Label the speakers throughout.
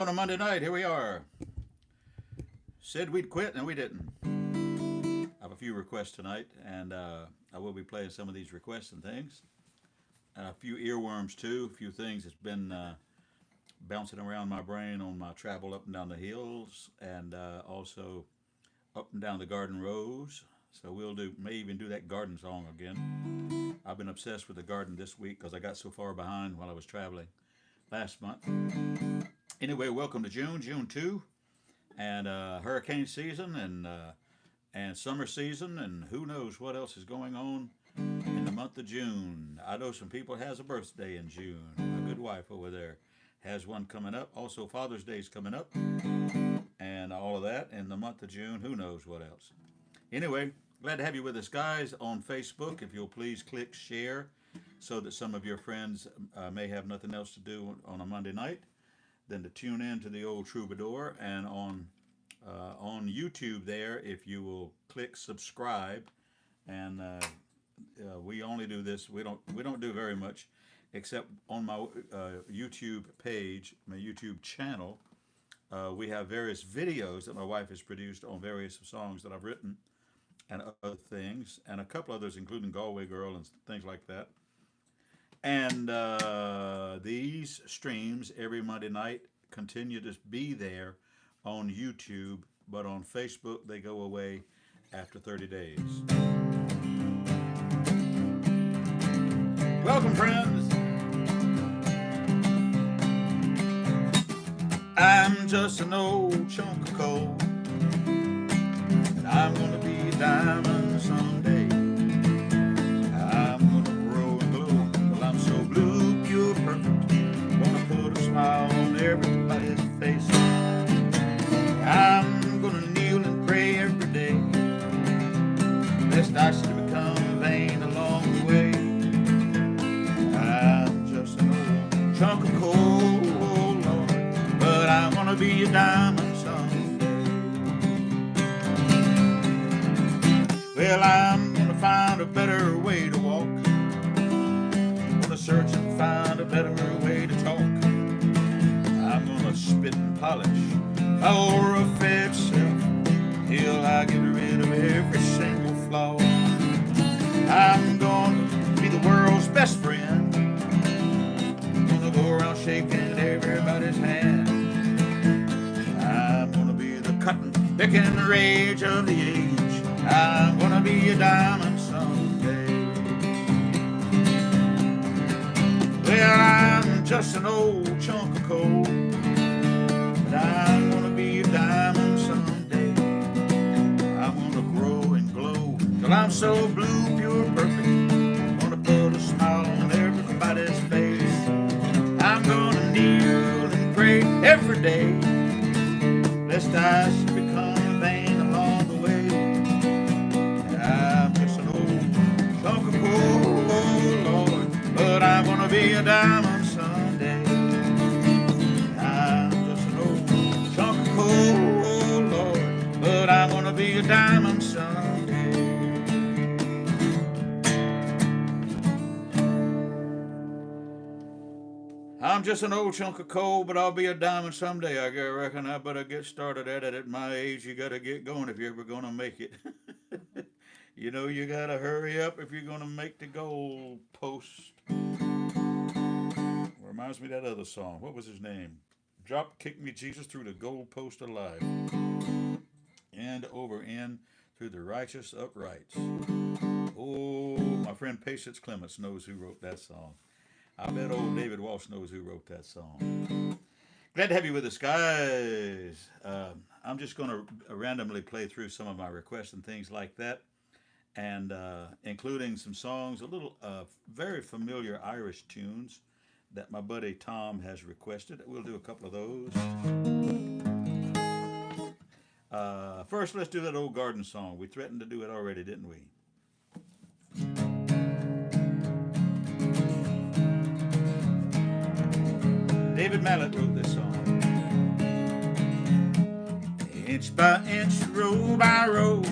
Speaker 1: On a Monday night, here we are. Said we'd quit, and we didn't. I have a few requests tonight, and I will be playing some of these requests and things. A few earworms, too. A few things that's been bouncing around my brain on my travel up and down the hills, and also up and down the garden rows. So may even do that garden song again. I've been obsessed with the garden this week because I got so far behind while I was traveling last month. Anyway, welcome to June 2, and hurricane season and summer season, and who knows what else is going on in the month of June. I know some people has a birthday in June. My good wife over there has one coming up. Also, Father's Day is coming up, and all of that in the month of June. Who knows what else? Anyway, glad to have you with us, guys, on Facebook. If you'll please click share so that some of your friends may have nothing else to do on a Monday night than to tune in to the old troubadour. And on YouTube there, if you will click subscribe, and we only do this. We don't do very much, except on my YouTube page, my YouTube channel. We have various videos that my wife has produced on various songs that I've written and other things, and a couple others, including Galway Girl and things like that. And these streams every Monday night continue to be there on YouTube, but on Facebook they go away after 30 days. Welcome, friends. I'm just an old chunk of coal, and I'm gonna be a diamond someday. I'm gonna grow and glow till I'm so blue, pure, perfect. Gonna put a smile on everybody's face. I'm gonna kneel and pray every day, lest I should become vain along the way. I'm just an old chunk of coal, but I wanna be a diamond someday. Well, I'm gonna find a better way to walk. Gonna search and find a better way to talk. I'm gonna spit and polish my old rough edge self till I get rid of every single flaw. I'm gonna be the world's best friend. Gonna go around shaking everybody's hand. I'm gonna be the cutting, picking rage of the age. I'm gonna be a diamond someday. Well, I'm just an old chunk of coal, but I'm gonna be a diamond someday. I'm gonna grow and glow till I'm so blue, pure, perfect. I'm gonna put a smile on everybody's face. I'm gonna kneel and pray every day, lest I should become vain along the way. I'm just an old chunk of coal, oh Lord, but I'm gonna be a diamond someday. I'm just an old chunk of coal, oh Lord, but I'm gonna be a diamond someday. I'm just an old chunk of coal, but I'll be a diamond someday. I reckon I better get started at it. At my age, you gotta get going if you're ever gonna make it. You know, you gotta hurry up if you're gonna make the goal post. Reminds me of that other song. What was his name? Drop kick me Jesus through the goal post alive, and over in through the righteous uprights. Oh, my friend Patience Clements knows who wrote that song. I bet old David Walsh knows who wrote that song. Glad to have you with us, guys. I'm just going to randomly play through some of my requests and things like that, and including some songs, a little very familiar Irish tunes that my buddy Tom has requested. We'll do a couple of those. First, let's do that old garden song. We threatened to do it already, didn't we? David Mallet wrote this song. Inch by inch, row by row,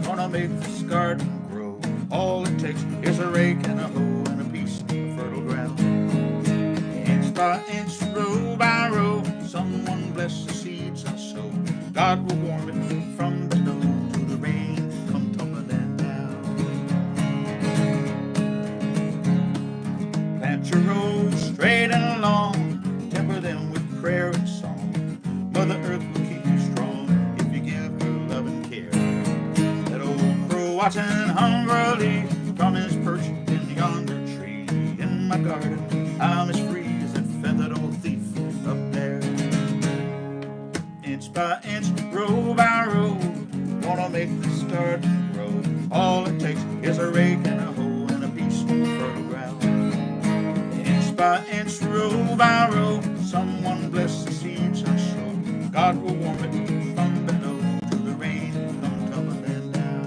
Speaker 1: gonna make this garden grow. All it takes is a rake and a hoe and a piece of fertile ground. Inch by inch, row by row, someone bless the seeds I sow. God will warm it from below to the rain come tumbling down. Plant your rows straight and long, temper them with prayer and song. Mother Earth will keep you strong if you give her love and care. That old crow watching hungrily from his perch in yonder tree. In my garden I'm as free as that feathered old thief up there. Inch by inch, row by row, wanna make this garden grow. All it takes is a rake and a hoe and a piece of fertile ground. Inch by inch, row by row, someone bless the seeds I sow. God will warm it from below to the rain come tumbling down.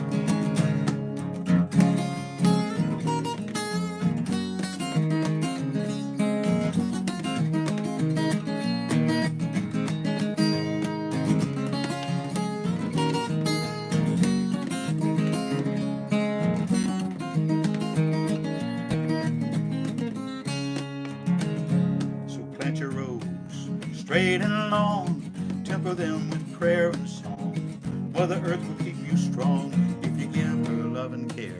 Speaker 1: So plant your rows straight and long, temper them with prayer and song. Mother Earth will keep you strong if you give her love and care.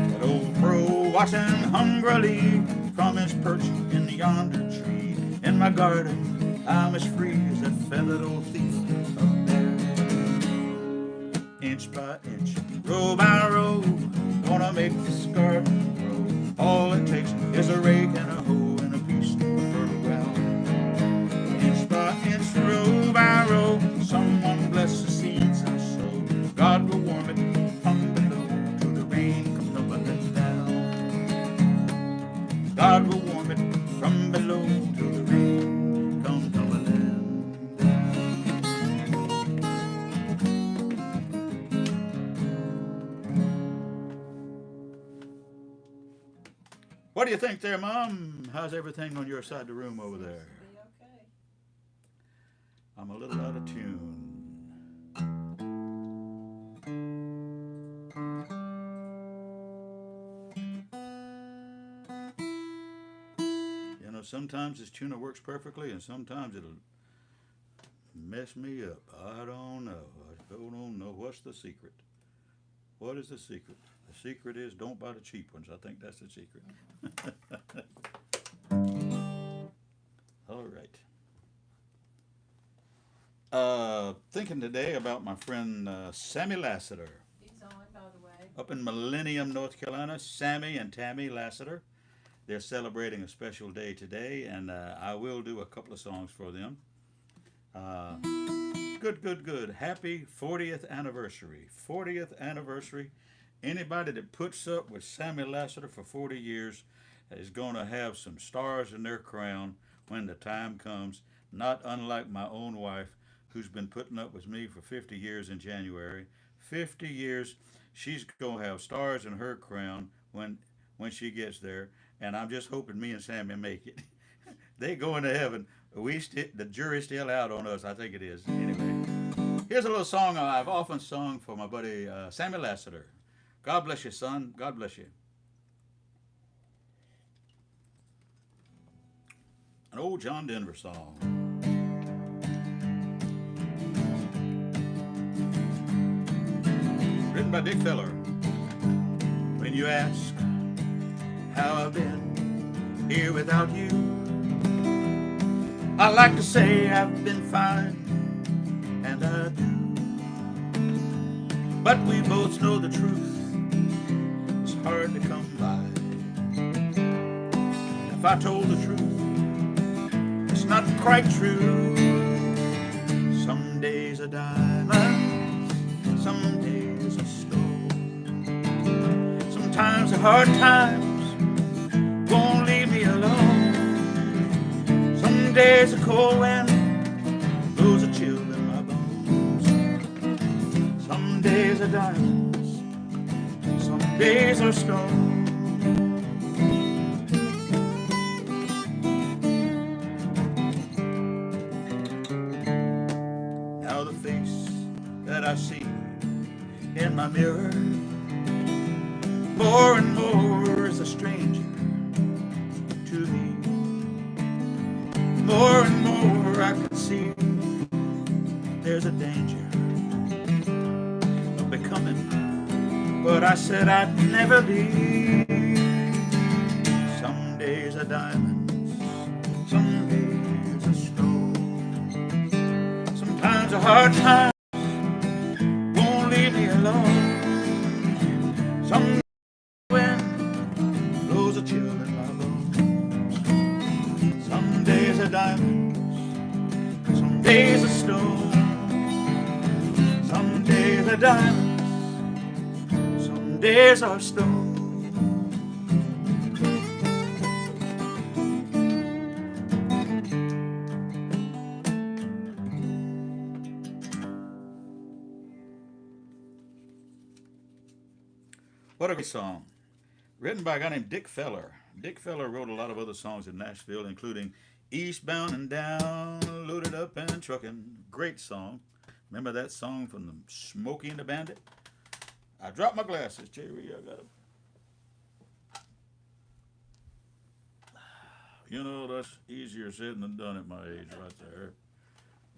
Speaker 1: That old crow watching hungrily from his perch in yonder tree. In my garden I'm as free as that feathered old thief up there. Inch by inch, row by row, wanna make this garden grow. All it takes is a rake and a hoe and a piece of fertile ground. Inch by inch, row by row, someone bless the seeds I sow. God will warm it from below to the rain come tumbling down. God will warm it from below to the rain come tumbling down. What do you think there, Mom? How's everything on your side of the room over there?
Speaker 2: Be okay.
Speaker 1: I'm a little out of tune. You know, sometimes this tuner works perfectly, and sometimes it'll mess me up. I don't know. I don't know. What's the secret? What is the secret? The secret is don't buy the cheap ones. I think that's the secret. All right. Thinking today about my friend Sammy Lassiter.
Speaker 2: He's on, by the way.
Speaker 1: Up in Millennium, North Carolina, Sammy and Tammy Lassiter. They're celebrating a special day today, and I will do a couple of songs for them. Good. Happy 40th anniversary. 40th anniversary. Anybody that puts up with Sammy Lassiter for 40 years is going to have some stars in their crown when the time comes, not unlike my own wife, who's been putting up with me for 50 years in January. 50 years, she's going to have stars in her crown when she gets there, and I'm just hoping me and Sammy make it. They go into heaven. The jury's still out on us, I think it is. Anyway, here's a little song I've often sung for my buddy Sammy Lassiter. God bless you, son. God bless you. An old John Denver song. Written by Dick Feller. When you ask how I've been here without you, I like to say I've been fine, and I do. But we both know the truth is hard to come by. If I told the truth, it's not quite true. Some days are diamonds, some days are stone. Sometimes the hard times won't leave me alone. Some days a cold wind blows a chill in my bones. Some days are diamonds, some days are stone. Now the face that I see in my mirror more and more is a stranger to me. More and more I can see there's a danger of becoming what I said I'd never be. Some days are diamonds, some days are stone. Sometimes a hard time won't leave me alone. Some wind blows a chill in my bones. Some days are diamonds, some days are stone. Some days are diamonds, some days are stone. What a great song. Written by a guy named Dick Feller. Dick Feller wrote a lot of other songs in Nashville, including Eastbound and Down, Loaded Up and Truckin'. Great song. Remember that song from the Smokey and the Bandit? I dropped my glasses, Jerry. I got them. You know, that's easier said than done at my age right there.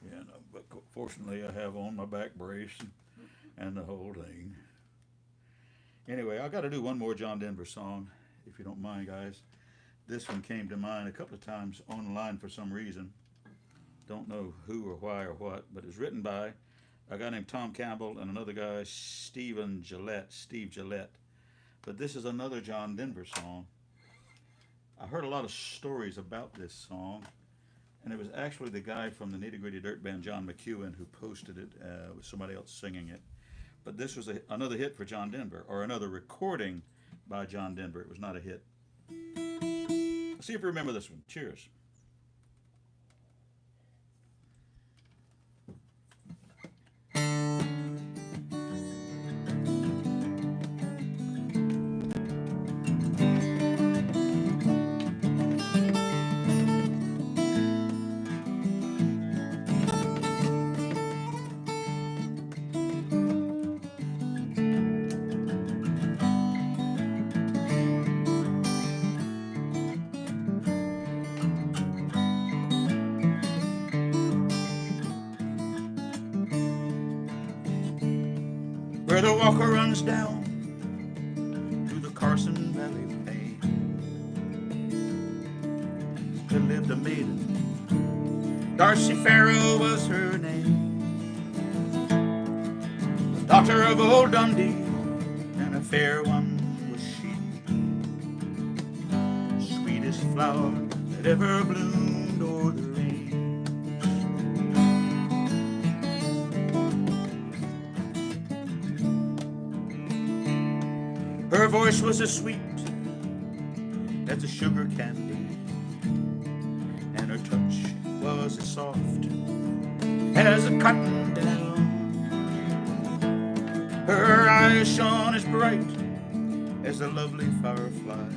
Speaker 1: You know, but fortunately I have on my back brace and the whole thing. Anyway, I got to do one more John Denver song, if you don't mind, guys. This one came to mind a couple of times online for some reason. Don't know who or why or what, but it's written by a guy named Tom Campbell and another guy, Steve Gillette. But this is another John Denver song. I heard a lot of stories about this song, and it was actually the guy from the Nitty Gritty Dirt Band, John McEwen, who posted it with somebody else singing it. But this was another hit for John Denver, or another recording by John Denver. It was not a hit. Let's see if you remember this one. Cheers. Where the Walker runs down to the Carson Valley plain, there lived a maiden, Darcy Farrow was her name, the daughter of old Dundee, and a fair one was she, sweetest flower that ever bloomed o'er the range. Her voice was as sweet as a sugar candy, and her touch was as soft as a cotton down. Her eyes shone as bright as the lovely fireflies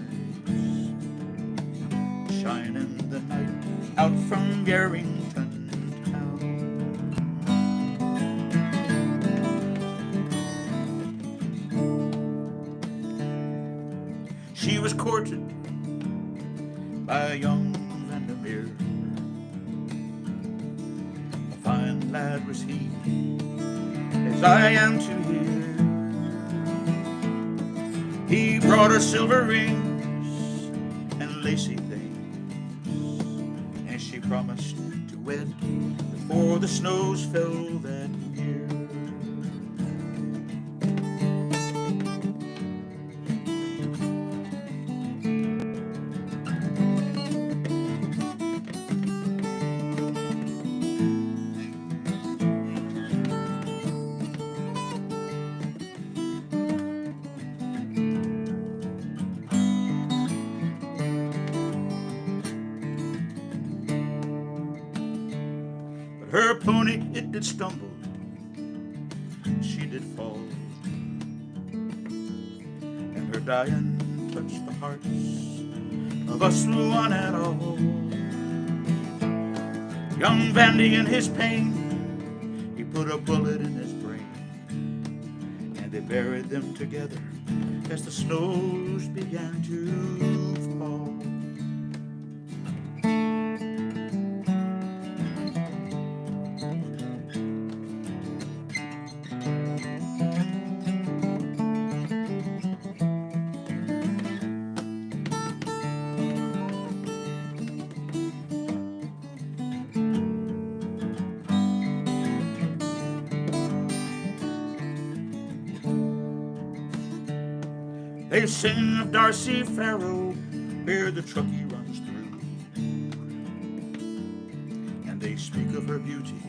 Speaker 1: shine in the night out from Garrington town. She was courted by a young Vandermeer. A fine lad was he, as I am to hear. He brought her silver rings and lacy things, and she promised to wed before the snows fell that year. Her pony, it did stumble, she did fall, and her dying touched the hearts of us one and all. Young Vandy in his pain, he put a bullet in his brain, and they buried them together as the snows began to fall. They sing of Darcy Farrow, where the Truckee runs through, and they speak of her beauty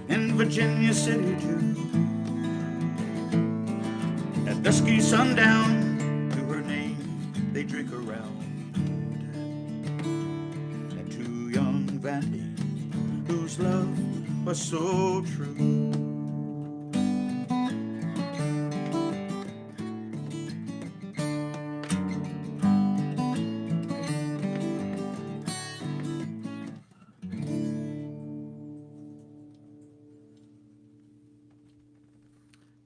Speaker 1: in Virginia City too. At dusky sundown, to her name they drink around, and two young bandies whose love was so true.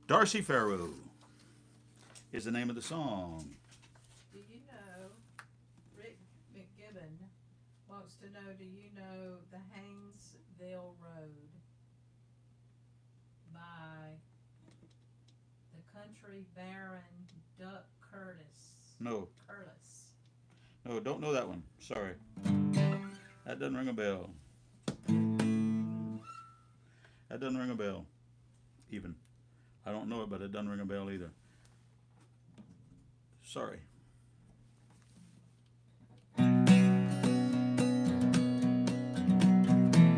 Speaker 1: Darcy Farrow is the name of the song.
Speaker 2: Do you know, Rick McGibbon wants to know, do you know the Haynesville Road by the country baron Duck Curtis?
Speaker 1: No.
Speaker 2: Curtis.
Speaker 1: No, don't know that one. Sorry. That doesn't ring a bell. That doesn't ring a bell, even. I don't know it, but it doesn't ring a bell either. Sorry.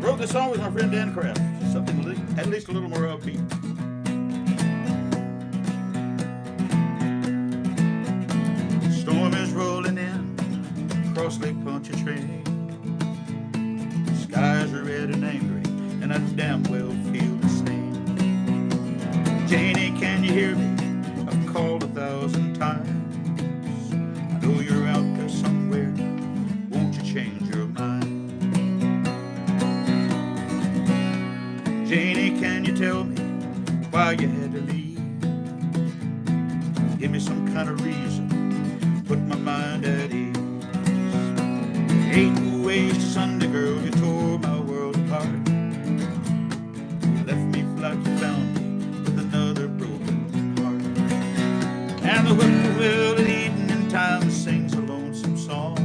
Speaker 1: Wrote this song with my friend Dan Kraft. Something at least a little more upbeat. Storm is rolling in across Lake Pontchartrain. Skies are red and angry, and I damn well feel the same. Janie, can you hear me? I've called 1,000 times. I know you're out there somewhere. Won't you change your mind? Janie, can you tell me why you had to leave? Give me some kind of reason. Put my mind at ease. 8 ways to Sunday, girl. You tore my world apart. You left me flat, you found me with another broken heart. And the whippoorwill at evening time sings a lonesome song.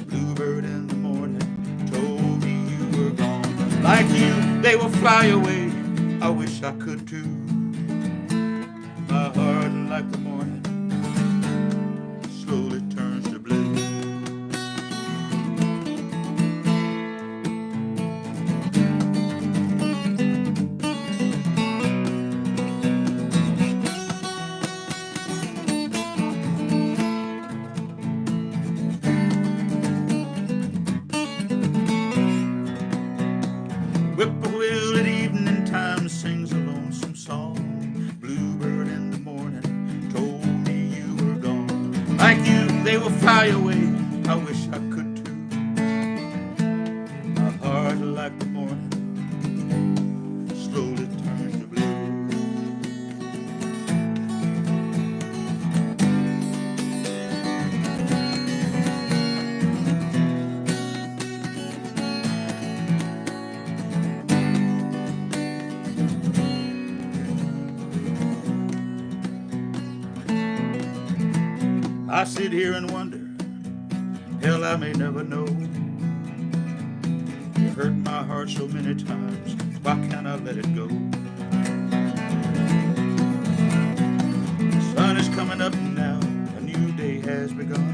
Speaker 1: Bluebird in the morning told me you were gone. Like you, they will fly away. I wish I could too. My heart, like the morning, slowly turns to blue. Whippoorwill at evening time sings a lonesome song. Bluebird in the morning told me you were gone. Like you, they will fly away. I wish I could too. My heart, like the morning, slowly turns to blue. I sit here and wonder, hell, I may never know. You hurt my heart so many times, why can't I let it go? The sun is coming up now, a new day has begun.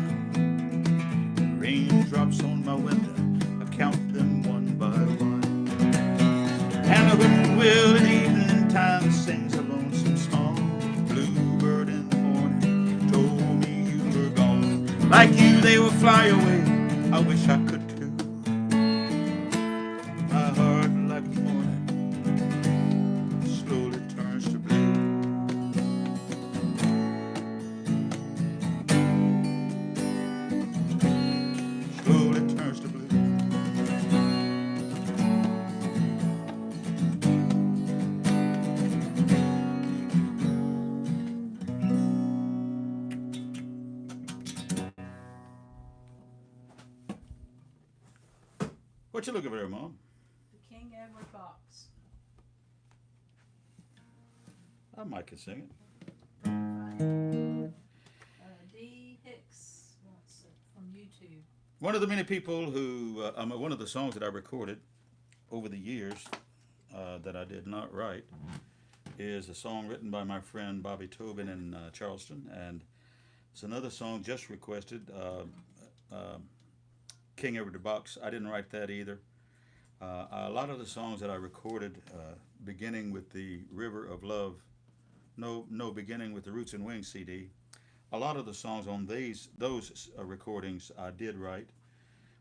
Speaker 1: Raindrops on my window, I count them one by one. And the whippoorwill in evening time sings a lonesome song. Bluebird in the morning told me you were gone. Like you, they will fly away. I wish I could too. My heart, like the morning, slowly turns to blue. Slowly turns to blue. What you looking for there, Mom?
Speaker 2: The King Edward Box.
Speaker 1: I might can sing it.
Speaker 2: D. Hicks wants it from YouTube.
Speaker 1: One of the many people who, one of the songs that I recorded over the years that I did not write is a song written by my friend Bobby Tobin in Charleston, and It's another song just requested. King Over the Box. I didn't write that either. A lot of the songs that I recorded, beginning with the River of Love, no, beginning with the Roots and Wings CD. A lot of the songs on those recordings I did write,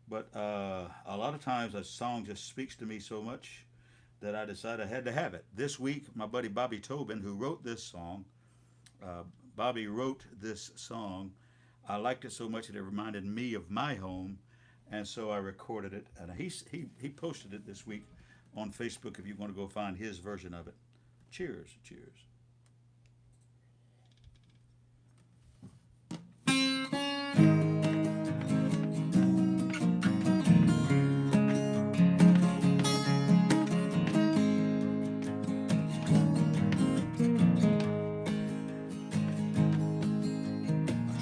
Speaker 1: but a lot of times a song just speaks to me so much that I decided I had to have it. This week, my buddy Bobby Tobin, who wrote this song, uh, Bobby wrote this song. I liked it so much that it reminded me of my home, and so I recorded it. And he posted it this week on Facebook if you want to go find his version of it. Cheers, cheers.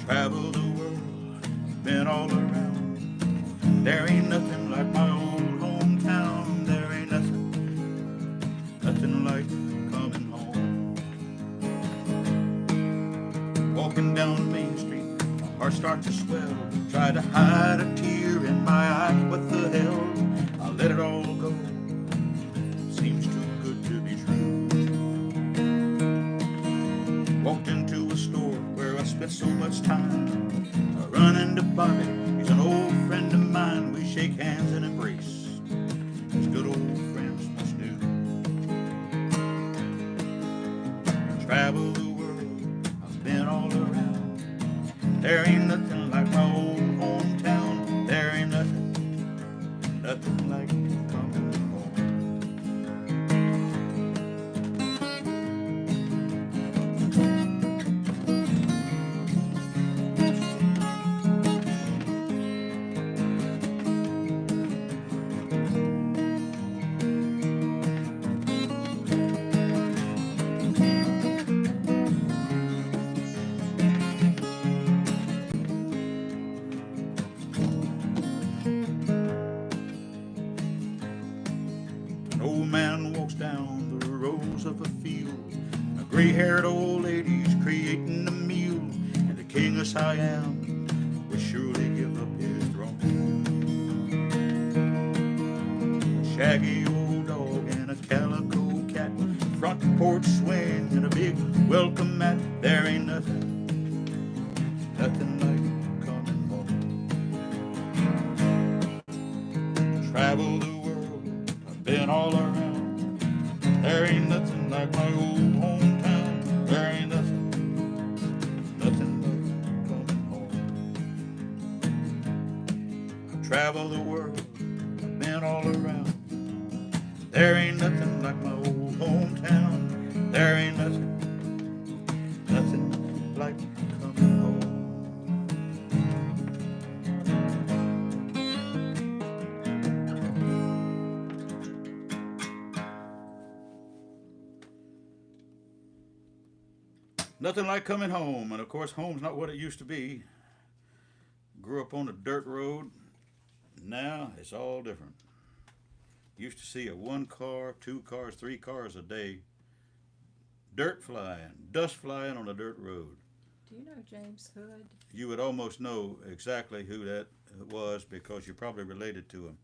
Speaker 1: Traveled the world, been all around. There ain't nothing like my old hometown. There ain't nothing like coming home. Walking down Main Street, my heart starts to swell. Try to hide a tear in my eye. What the hell? I let it all go. Seems too good to be true. Walked into a store where I spent so much time. I run into Bobby, he's an old friend of mine. We shake hands and embrace as good old friends must do. Travel the world, I've been all around. There ain't nothing like my old hometown. There ain't nothing like coming home. An old man walks down the rows of a field. A gray-haired old lady's creating a meal. And the king of Siam will surely give up his throne. A shaggy old dog and a calico cat, front porch swing and a big welcome mat. There ain't nothing like coming home. Travel the world, I've been all around. There ain't nothing like my old hometown. There ain't nothing like coming home. I've traveled the world, I've been all around. There ain't nothing like my old hometown. There ain't nothing like coming home. Nothing like coming home. And of course, home's not what it used to be. Grew up on a dirt road. Now it's all different. Used to see a 1 car, 2 cars, 3 cars a day. Dirt flying, dust flying on a dirt road.
Speaker 2: Do you know James Hood?
Speaker 1: You would almost know exactly who that was because you're probably related to him.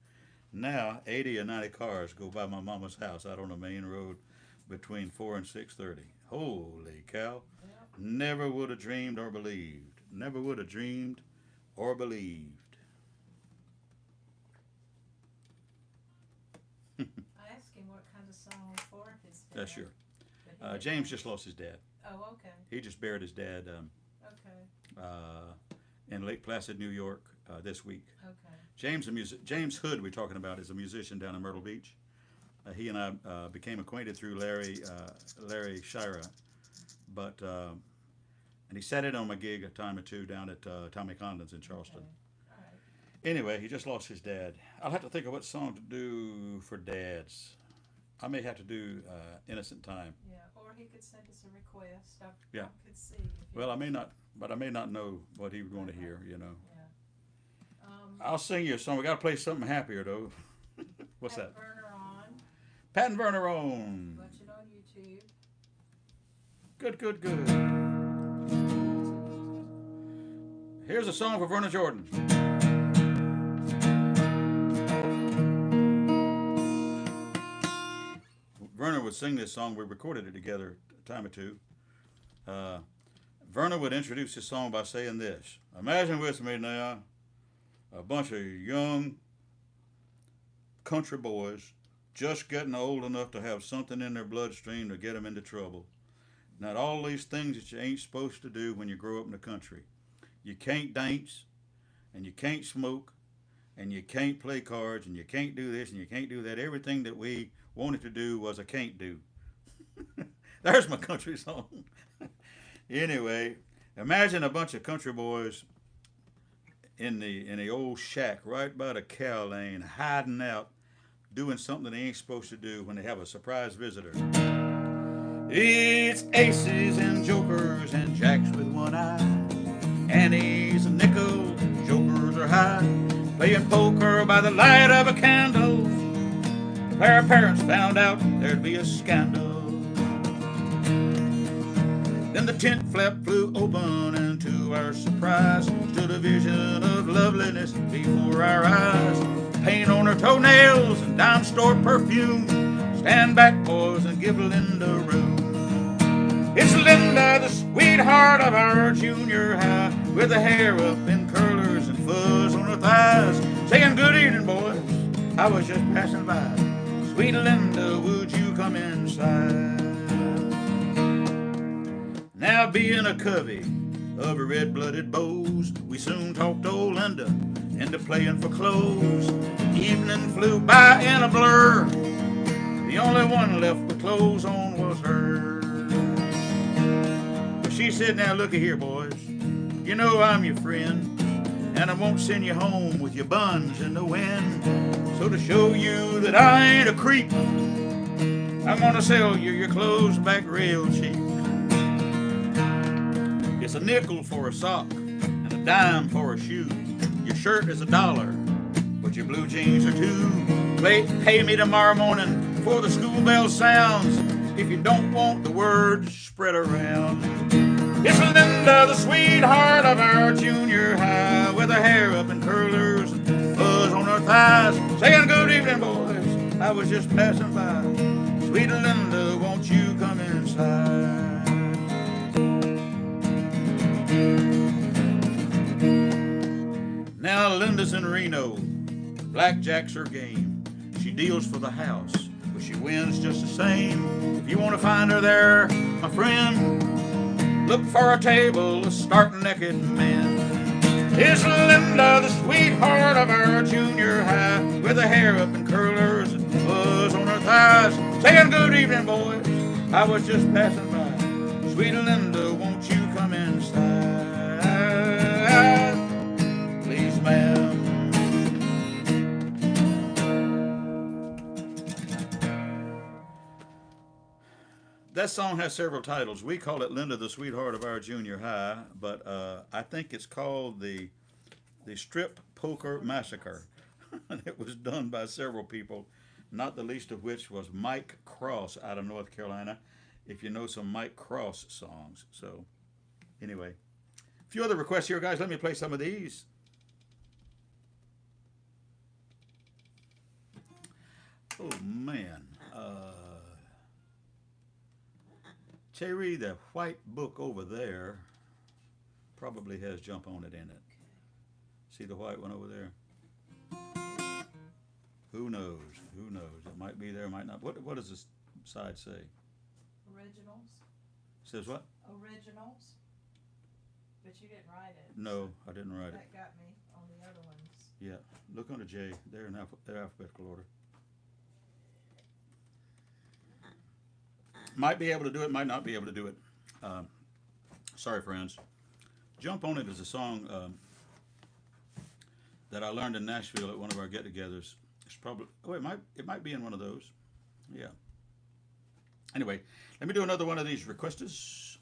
Speaker 1: Now, 80 or 90 cars go by my mama's house out on the main road between 4 and 6:30. Holy cow.
Speaker 2: Yep.
Speaker 1: Never would have dreamed or believed. Never would have dreamed or believed.
Speaker 2: I asked him what kind of song for his dad.
Speaker 1: That's sure.
Speaker 2: but he didn't
Speaker 1: James
Speaker 2: know.
Speaker 1: just lost his dad.
Speaker 2: Oh, okay.
Speaker 1: He just buried his dad
Speaker 2: Okay.
Speaker 1: in Lake Placid, New York this week.
Speaker 2: Okay.
Speaker 1: James Hood, we're talking about, is a musician down in Myrtle Beach. He and I became acquainted through Larry Shira, but and he sat in on my gig a time or two down at Tommy Condon's in Charleston.
Speaker 2: Okay. All right.
Speaker 1: Anyway, he just lost his dad. I'll have to think of what song to do for dads. I may have to do Innocent Time.
Speaker 2: Yeah, or he could send us a request. I
Speaker 1: Yeah.
Speaker 2: could see. If he
Speaker 1: Well, I may not know what he would want to hear, you know.
Speaker 2: Yeah.
Speaker 1: I'll sing you a song. We got to play something happier, though. What's
Speaker 2: Pat
Speaker 1: that?
Speaker 2: Burner on.
Speaker 1: Pat and Werner on.
Speaker 2: Watch it on YouTube.
Speaker 1: Good, good, good. Here's a song for Verna Jordan. Verna would sing this song. We recorded it together a time or two. Verna would introduce this song by saying this. Imagine with me now a bunch of young country boys just getting old enough to have something in their bloodstream to get them into trouble. Now, all these things that you ain't supposed to do when you grow up in the country. You can't dance, and you can't smoke, and you can't play cards, and you can't do this, and you can't do that. Everything that we wanted to do was a can't do. There's my country song. Anyway, imagine a bunch of country boys in the old shack right by the cow lane, hiding out, doing something they ain't supposed to do when they have a surprise visitor. It's aces and jokers and jacks with one eye, annies and nickels, jokers are high, playing poker by the light of a candle. Their parents found out there'd be a scandal. Then the tent flap flew open, and to our surprise stood a vision of loveliness before our eyes. Paint on her toenails and dime store perfume. Stand back, boys, and give Linda room. It's Linda, the sweetheart of our junior high, with her hair up in curlers and fuzz on her thighs, saying, "Good evening, boys, I was just passing by. Sweet Linda, would you come inside?" Now, being a covey of red-blooded beaux, we soon talked old Linda into playing for clothes. Evening flew by in a blur. The only one left with clothes on was her. But she said, "Now looky here, boys. You know I'm your friend, and I won't send you home with your buns in the wind. So to show you that I ain't a creep, I'm gonna sell you your clothes back real cheap. It's a nickel for a sock and a dime for a shoe. Your shirt is $1, but your blue jeans are $2. Pay me tomorrow morning before the school bell sounds, if you don't want the word spread around." It's Linda, the sweetheart of our junior high, with her hair up in curlers and fuzz on her thighs, saying, "Good evening, boys, I was just passing by. Sweet Linda, won't you come inside?" Now Linda's in Reno. Blackjack's her game. She deals for the house, but she wins just the same. If you want to find her there, my friend, look for a table of stark-naked men. It's Linda, the sweetheart of our junior high, with her hair up in curlers and fuzz on her thighs, saying, "Good evening, boys, I was just passing by. Sweet Linda, won't you come inside? Please, ma'am." That song has several titles. We call it Linda, the Sweetheart of Our Junior High, but I think it's called the Strip Poker Massacre. It was done by several people, not the least of which was Mike Cross out of North Carolina, if you know some Mike Cross songs. So, anyway, a few other requests here, guys. Let me play some of these. Oh, man. Terry, the white book over there probably has Jump On It in it. See the white one over there? Who knows? Who knows? It might be there, might not. What does this side say?
Speaker 2: Originals.
Speaker 1: Says what?
Speaker 2: Originals. But you didn't write it.
Speaker 1: No, I didn't write it.
Speaker 2: That got me on the other ones.
Speaker 1: Yeah, look under J. They're in alphabetical order. Might be able to do it, might not be able to do it. Sorry, friends. Jump On It is a song that I learned in Nashville at one of our get-togethers. It's probably, it might be in one of those. Yeah. Anyway, let me do another one of these requests.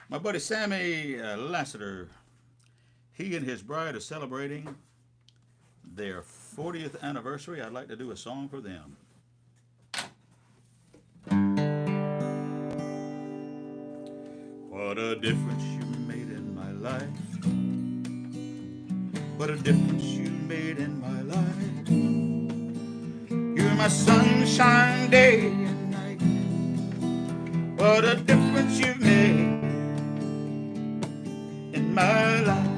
Speaker 1: My buddy Sammy Lassiter, he and his bride are celebrating their 40th anniversary. I'd like to do a song for them. What a difference you made in my life. What a difference you made in my life. You're my sunshine day and night. What a difference you've made in my life.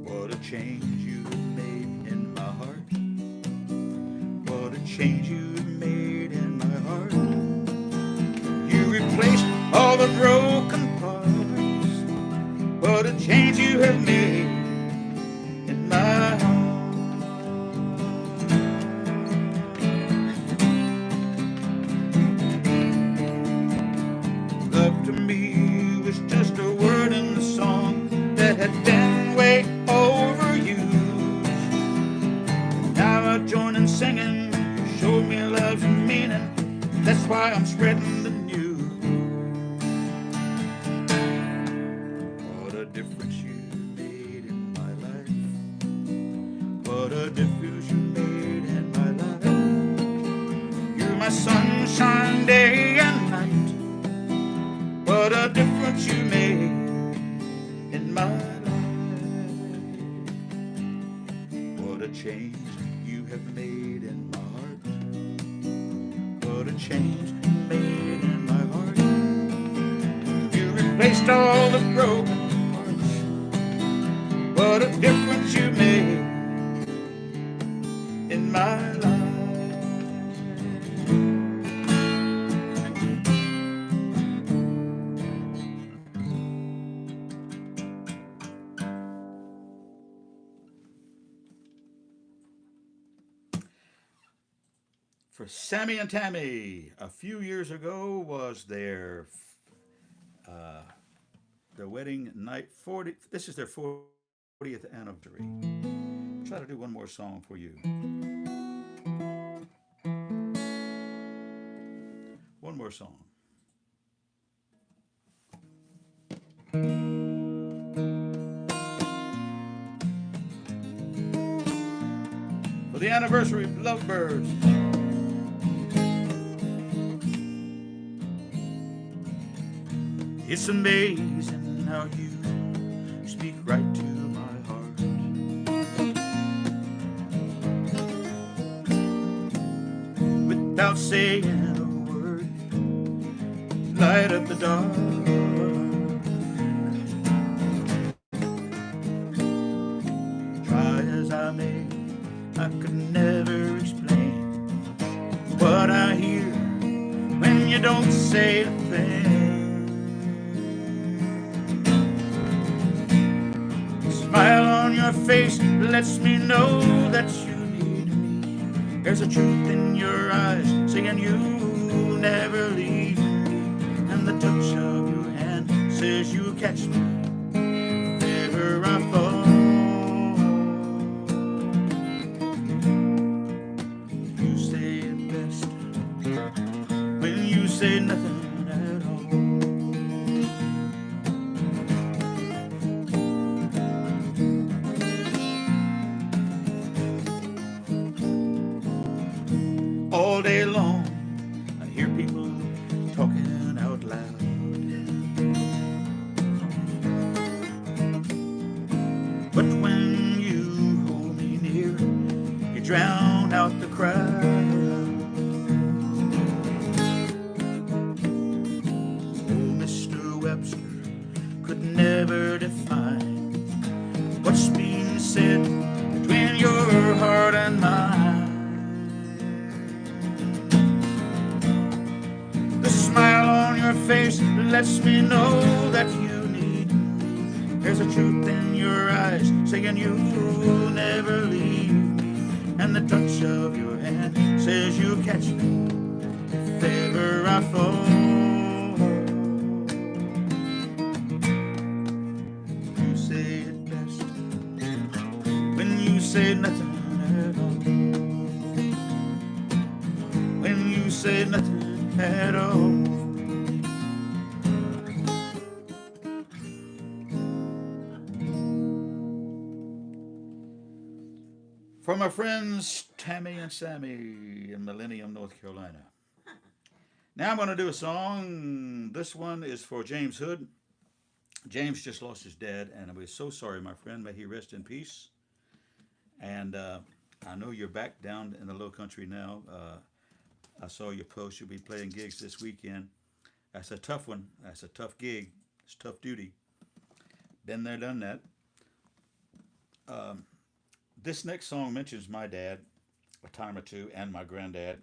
Speaker 1: What a change you made in my heart. What a change you made in my heart. You replaced all the broken parts. What a change you have made in my heart. Love to me was just a word in the song that had been way overused. Now I join in singing. You showed me love's meaning. That's why I'm spreading the news. What a difference you made in my life. What a difference you made in my life. You're my sunshine day and night. What a difference you made in my life. What a change you have made in my heart. What a change you made in my heart. You replaced all the broken parts. What a difference you made in my life. For Sammy and Tammy, a few years ago was their wedding night. 40. This is their 40th anniversary. Try to do one more song for you. One more song. For the anniversary of Lovebirds. It's amazing how you speak right to my heart. Without saying a word, light up the dark. Try as I may, I could never explain what I hear when you don't say a thing. Smile on your face lets me know that you need me. There's a truth in your eyes saying you'll never leave me. And the touch of your hand says you'll catch me if ever I fall. You say it best when you say nothing at all. All day long, I hear people talking out loud. But when you hold me near, you drown out the crowd. Oh, Mr. Webster could never define what's being said between your heart and mine. Smile on your face lets me know that you need me. There's a truth in your eyes saying you'll never leave me. And the touch of your hand says you'll catch me if ever I fall. You say it best when you say nothing at all. When you say nothing at all. For my friends Tammy and Sammy in Millennium, North Carolina, Now I'm going to do a song. This one is for James Hood. James just lost his dad, and we're so sorry, my friend. May he rest in peace. And I know you're back down in the low country now. I saw your post. You'll be playing gigs this weekend. That's a tough one. That's a tough gig. It's tough duty. Been there, done that. Um, this next song mentions my dad a time or two and my granddad.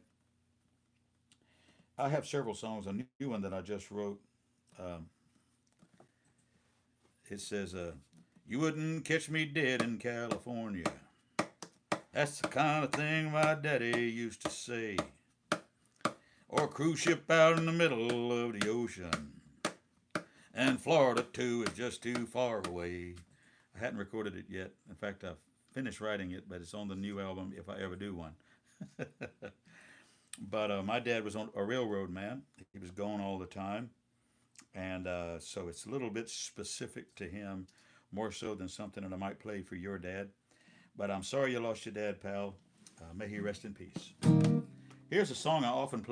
Speaker 1: I have several songs. A new one that I just wrote. Um, it says, "You wouldn't catch me dead in California. That's the kind of thing my daddy used to say. Or a cruise ship out in the middle of the ocean. And Florida, too, is just too far away." I hadn't recorded it yet. In fact, I've finished writing it, but it's on the new album if I ever do one. But my dad was on a railroad man. He was gone all the time. And so it's a little bit specific to him, more so than something that I might play for your dad. But I'm sorry you lost your dad, pal. May he rest in peace. Here's a song I often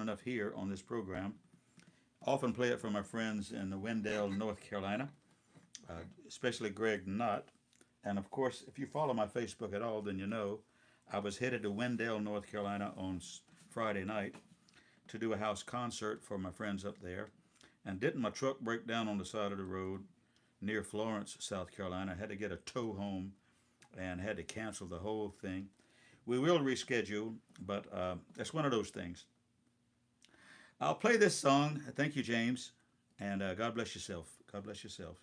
Speaker 1: enough here on this program. Often play it for my friends in Wendell, North Carolina, especially Greg Knott. And of course, if you follow my Facebook at all, then you know I was headed to Wendell, North Carolina on Friday night to do a house concert for my friends up there. And didn't my truck break down on the side of the road near Florence, South Carolina? I had to get a tow home and had to cancel the whole thing. We will reschedule, but that's one of those things. I'll play this song. Thank you, James, and God bless yourself. God bless yourself.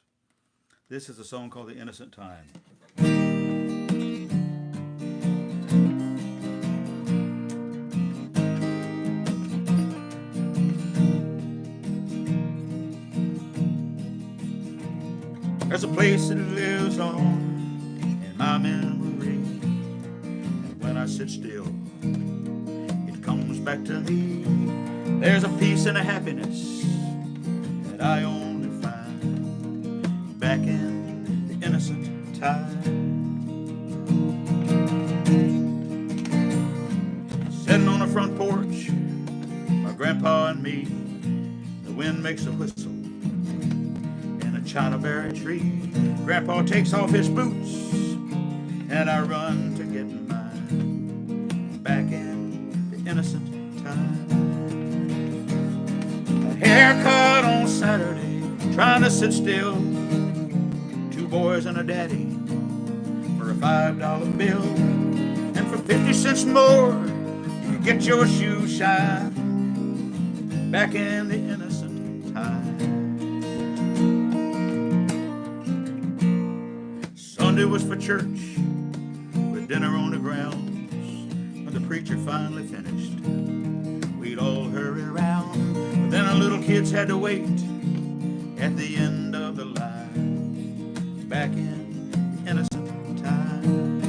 Speaker 1: This is a song called "The Innocent Time." There's a place that lives on in my memory, and when I sit still, it comes back to me. There's a peace and a happiness that I only find back in the innocent time. Sitting on the front porch, my grandpa and me, the wind makes a whistle in a chinaberry tree. Grandpa takes off his boots, and I run to get mine back in the innocent time. Haircut on Saturday, trying to sit still. Two boys and a daddy for a $5 bill. And for 50 cents more, you could get your shoes shined back in the innocent time. Sunday was for church with dinner on the grounds. When the preacher finally finished, we'd all hurry around. But then our little kids had to wait at the end of the line back in the innocent time.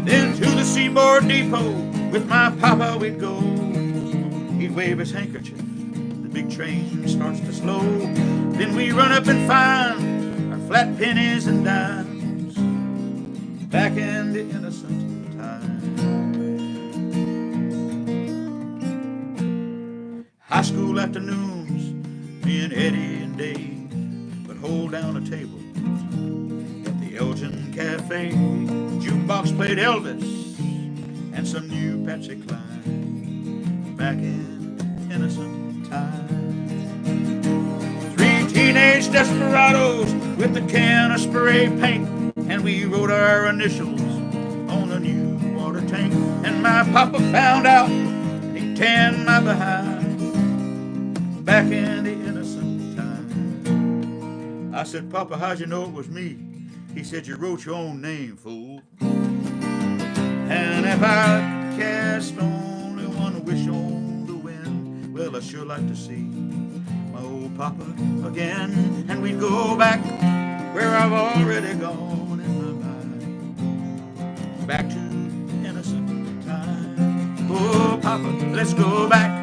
Speaker 1: Then to the Seaboard Depot with my papa we'd go. He'd wave his handkerchief, the big train starts to slow. Then we run up and find our flat pennies and dimes back in the innocent time. High school afternoons, me and Eddie and Dave would hold down a table at the Elgin Cafe. Jukebox played Elvis and some new Patsy Cline back in innocent time. Three teenage desperados with a can of spray paint, and we wrote our initials on the new water tank. And my papa found out and he tanned my behind back in the innocent time. I said, "Papa, how'd you know it was me?" He said, "You wrote your own name, fool." And if I cast only one wish on the wind, well, I sure like to see my old papa again. And we'd go back where I've already gone in my mind, back to the innocent time. Oh, Papa, let's go back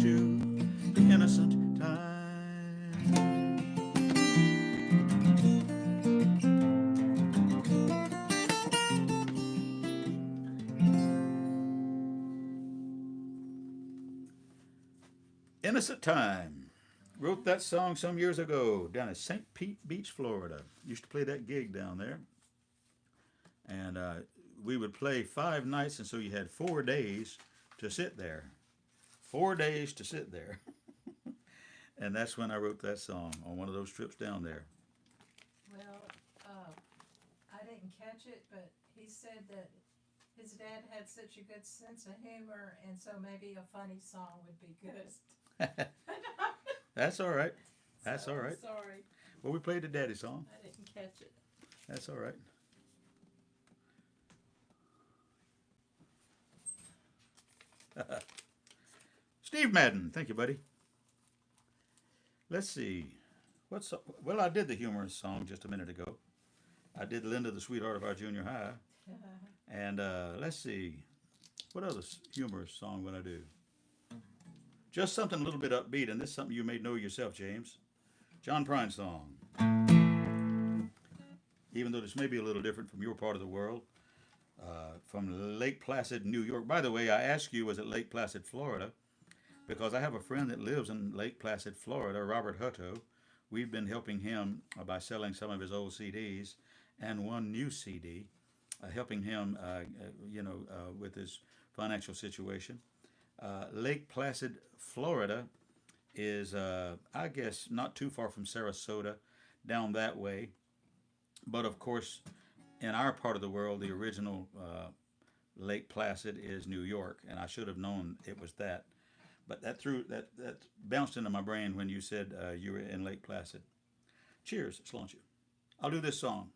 Speaker 1: to the innocent time. Innocent Time. Wrote that song some years ago down at St. Pete Beach, Florida. Used to play that gig down there. And we would play 5 nights, and so you had 4 days to sit there. 4 days to sit there. And that's when I wrote that song, on one of those trips down there.
Speaker 2: Well, I didn't catch it, but he said that his dad had such a good sense of humor, and so maybe a funny song would be good.
Speaker 1: That's all right. That's
Speaker 2: So,
Speaker 1: all right.
Speaker 2: Sorry,
Speaker 1: Well, we played the daddy song.
Speaker 2: I didn't catch it.
Speaker 1: That's all right. Steve Madden, thank you, buddy. Let's see. Well, I did the humorous song just a minute ago. I did Linda, the sweetheart of our junior high. And let's see. What other humorous song would I do? Just something a little bit upbeat, and this is something you may know yourself, James. John Prine song. Even though this may be a little different from your part of the world. From Lake Placid, New York. By the way, I asked you, was it Lake Placid, Florida? Because I have a friend that lives in Lake Placid, Florida, Robert Hutto. We've been helping him by selling some of his old CDs and one new CD, helping him, with his financial situation. Lake Placid, Florida is, I guess, not too far from Sarasota, down that way. But of course, in our part of the world, the original Lake Placid is New York, and I should have known it was that. But that bounced into my brain when you said you were in Lake Placid. Cheers, Sláinte. I'll do this song.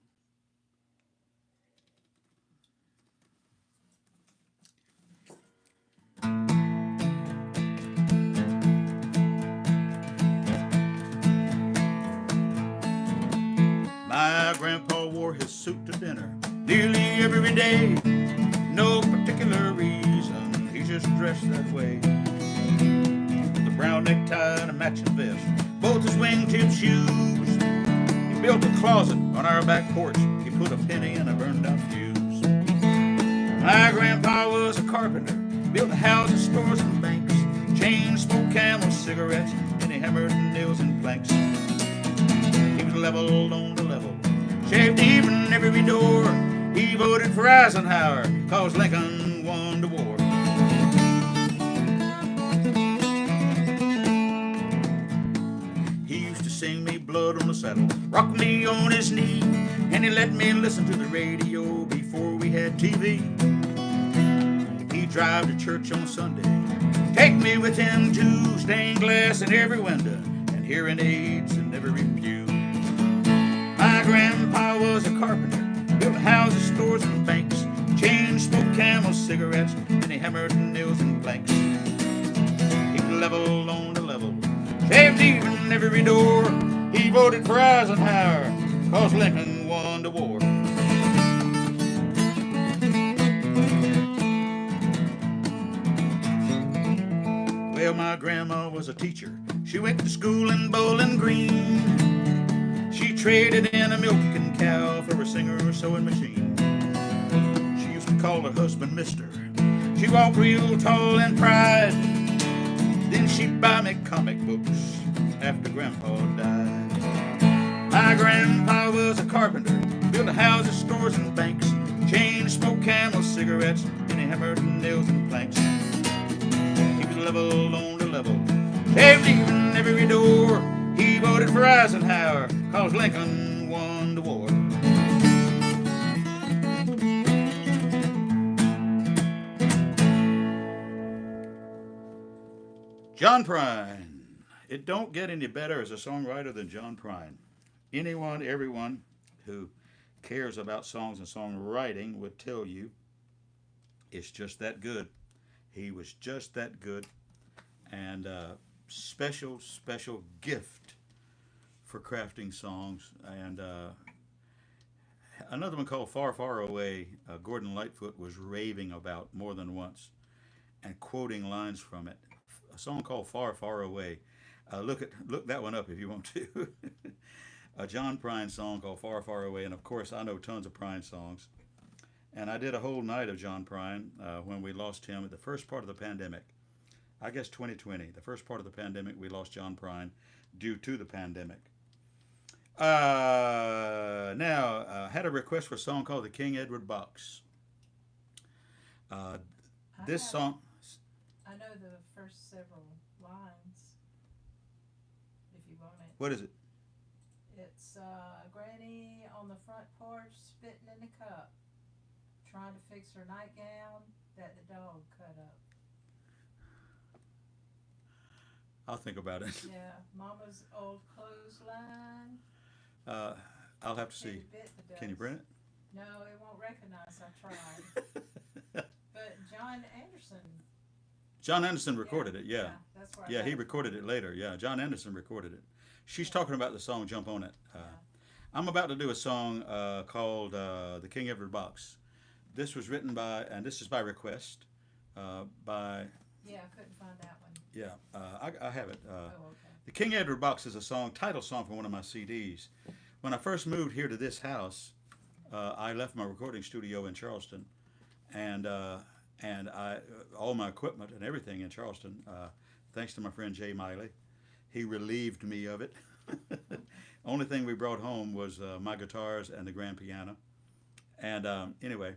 Speaker 1: My grandpa wore his suit to dinner nearly every day. No particular reason, he just dressed that way. With a brown necktie and a matching vest, both his wingtip shoes. He built a closet on our back porch. He put a penny in a burned out fuse. My grandpa was a carpenter, built houses, stores, and banks. Chain smoked Camel cigarettes, and he hammered nails and planks. He was level on the level, shaved even every door. He voted for Eisenhower, cause Lincoln won the war. He used to sing me Blood on the Saddle, rock me on his knee, and he let me listen to the radio before we had TV. He'd drive to church on Sunday, take me with him too, stained glass in every window, and hearing aids in every pew. My grandpa was a carpenter, built houses, stores, and banks. Chain smoked Camel cigarettes, and he hammered nails and planks. He was level on the level, shaved even every door. He voted for Eisenhower, cause Lincoln won the war. Well, my grandma was a teacher. She went to school in Bowling Green. She traded in a milking cow for a singer or sewing machine. She used to call her husband Mister. She walked real tall in pride. Then she'd buy me comic books after Grandpa died. My grandpa was a carpenter, built houses, stores, and banks. Chain smoked Camel cigarettes, and he hammered nails and planks. He was level on the level, shaved even every door. He voted for Eisenhower, cause Lincoln won the war. John Prine. It don't get any better as a songwriter than John Prine. Anyone, everyone who cares about songs and songwriting would tell you it's just that good. He was just that good. And special gift for crafting songs. And another one called Far, Far Away, Gordon Lightfoot was raving about more than once and quoting lines from it. A song called Far, Far Away. Look that one up if you want to. A John Prine song called Far, Far Away. And of course, I know tons of Prine songs. And I did a whole night of John Prine when we lost him at the first part of the pandemic. I guess 2020, the first part of the pandemic, we lost John Prine due to the pandemic. Now, had a request for a song called the King Edward Box. Uh,
Speaker 2: I
Speaker 1: this
Speaker 2: have,
Speaker 1: song,
Speaker 2: I know the first several lines, if you want it.
Speaker 1: what is it?
Speaker 2: It's Granny on the front porch spitting in the cup, trying to fix her nightgown that the dog cut up.
Speaker 1: I'll think about it.
Speaker 2: Yeah, Mama's old clothesline.
Speaker 1: Uh, I'll have to
Speaker 2: Can
Speaker 1: see.
Speaker 2: you bit the
Speaker 1: Can you
Speaker 2: dust?
Speaker 1: print it?
Speaker 2: No, it won't recognize. I tried. But John Anderson.
Speaker 1: John Anderson recorded it, yeah.
Speaker 2: That's where I
Speaker 1: Yeah,
Speaker 2: got
Speaker 1: he
Speaker 2: it
Speaker 1: recorded
Speaker 2: from.
Speaker 1: it later. Yeah, John Anderson recorded it. She's
Speaker 2: Yeah.
Speaker 1: talking about the song Jump On It.
Speaker 2: Yeah.
Speaker 1: I'm about to do a song called The King Edward Box. This was written by, and this is by request, by,
Speaker 2: Yeah, I couldn't find that one.
Speaker 1: yeah, I have it.
Speaker 2: Oh, okay.
Speaker 1: The King Edward Box is a song, title song from one of my CDs. When I first moved here to this house, I left my recording studio in Charleston, and all my equipment and everything in Charleston, thanks to my friend Jay Miley. He relieved me of it. Only thing we brought home was my guitars and the grand piano. And anyway,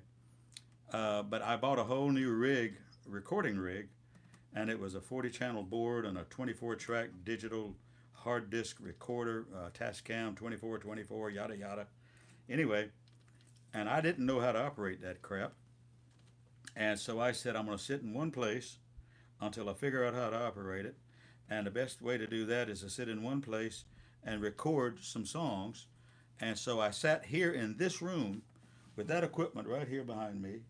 Speaker 1: but I bought a whole new rig, recording rig, and it was a 40-channel board and a 24-track digital hard disk recorder, Tascam 2424, yada yada. Anyway, and I didn't know how to operate that crap. And so I said, I'm going to sit in one place until I figure out how to operate it. And the best way to do that is to sit in one place and record some songs. And so I sat here in this room with that equipment right here behind me.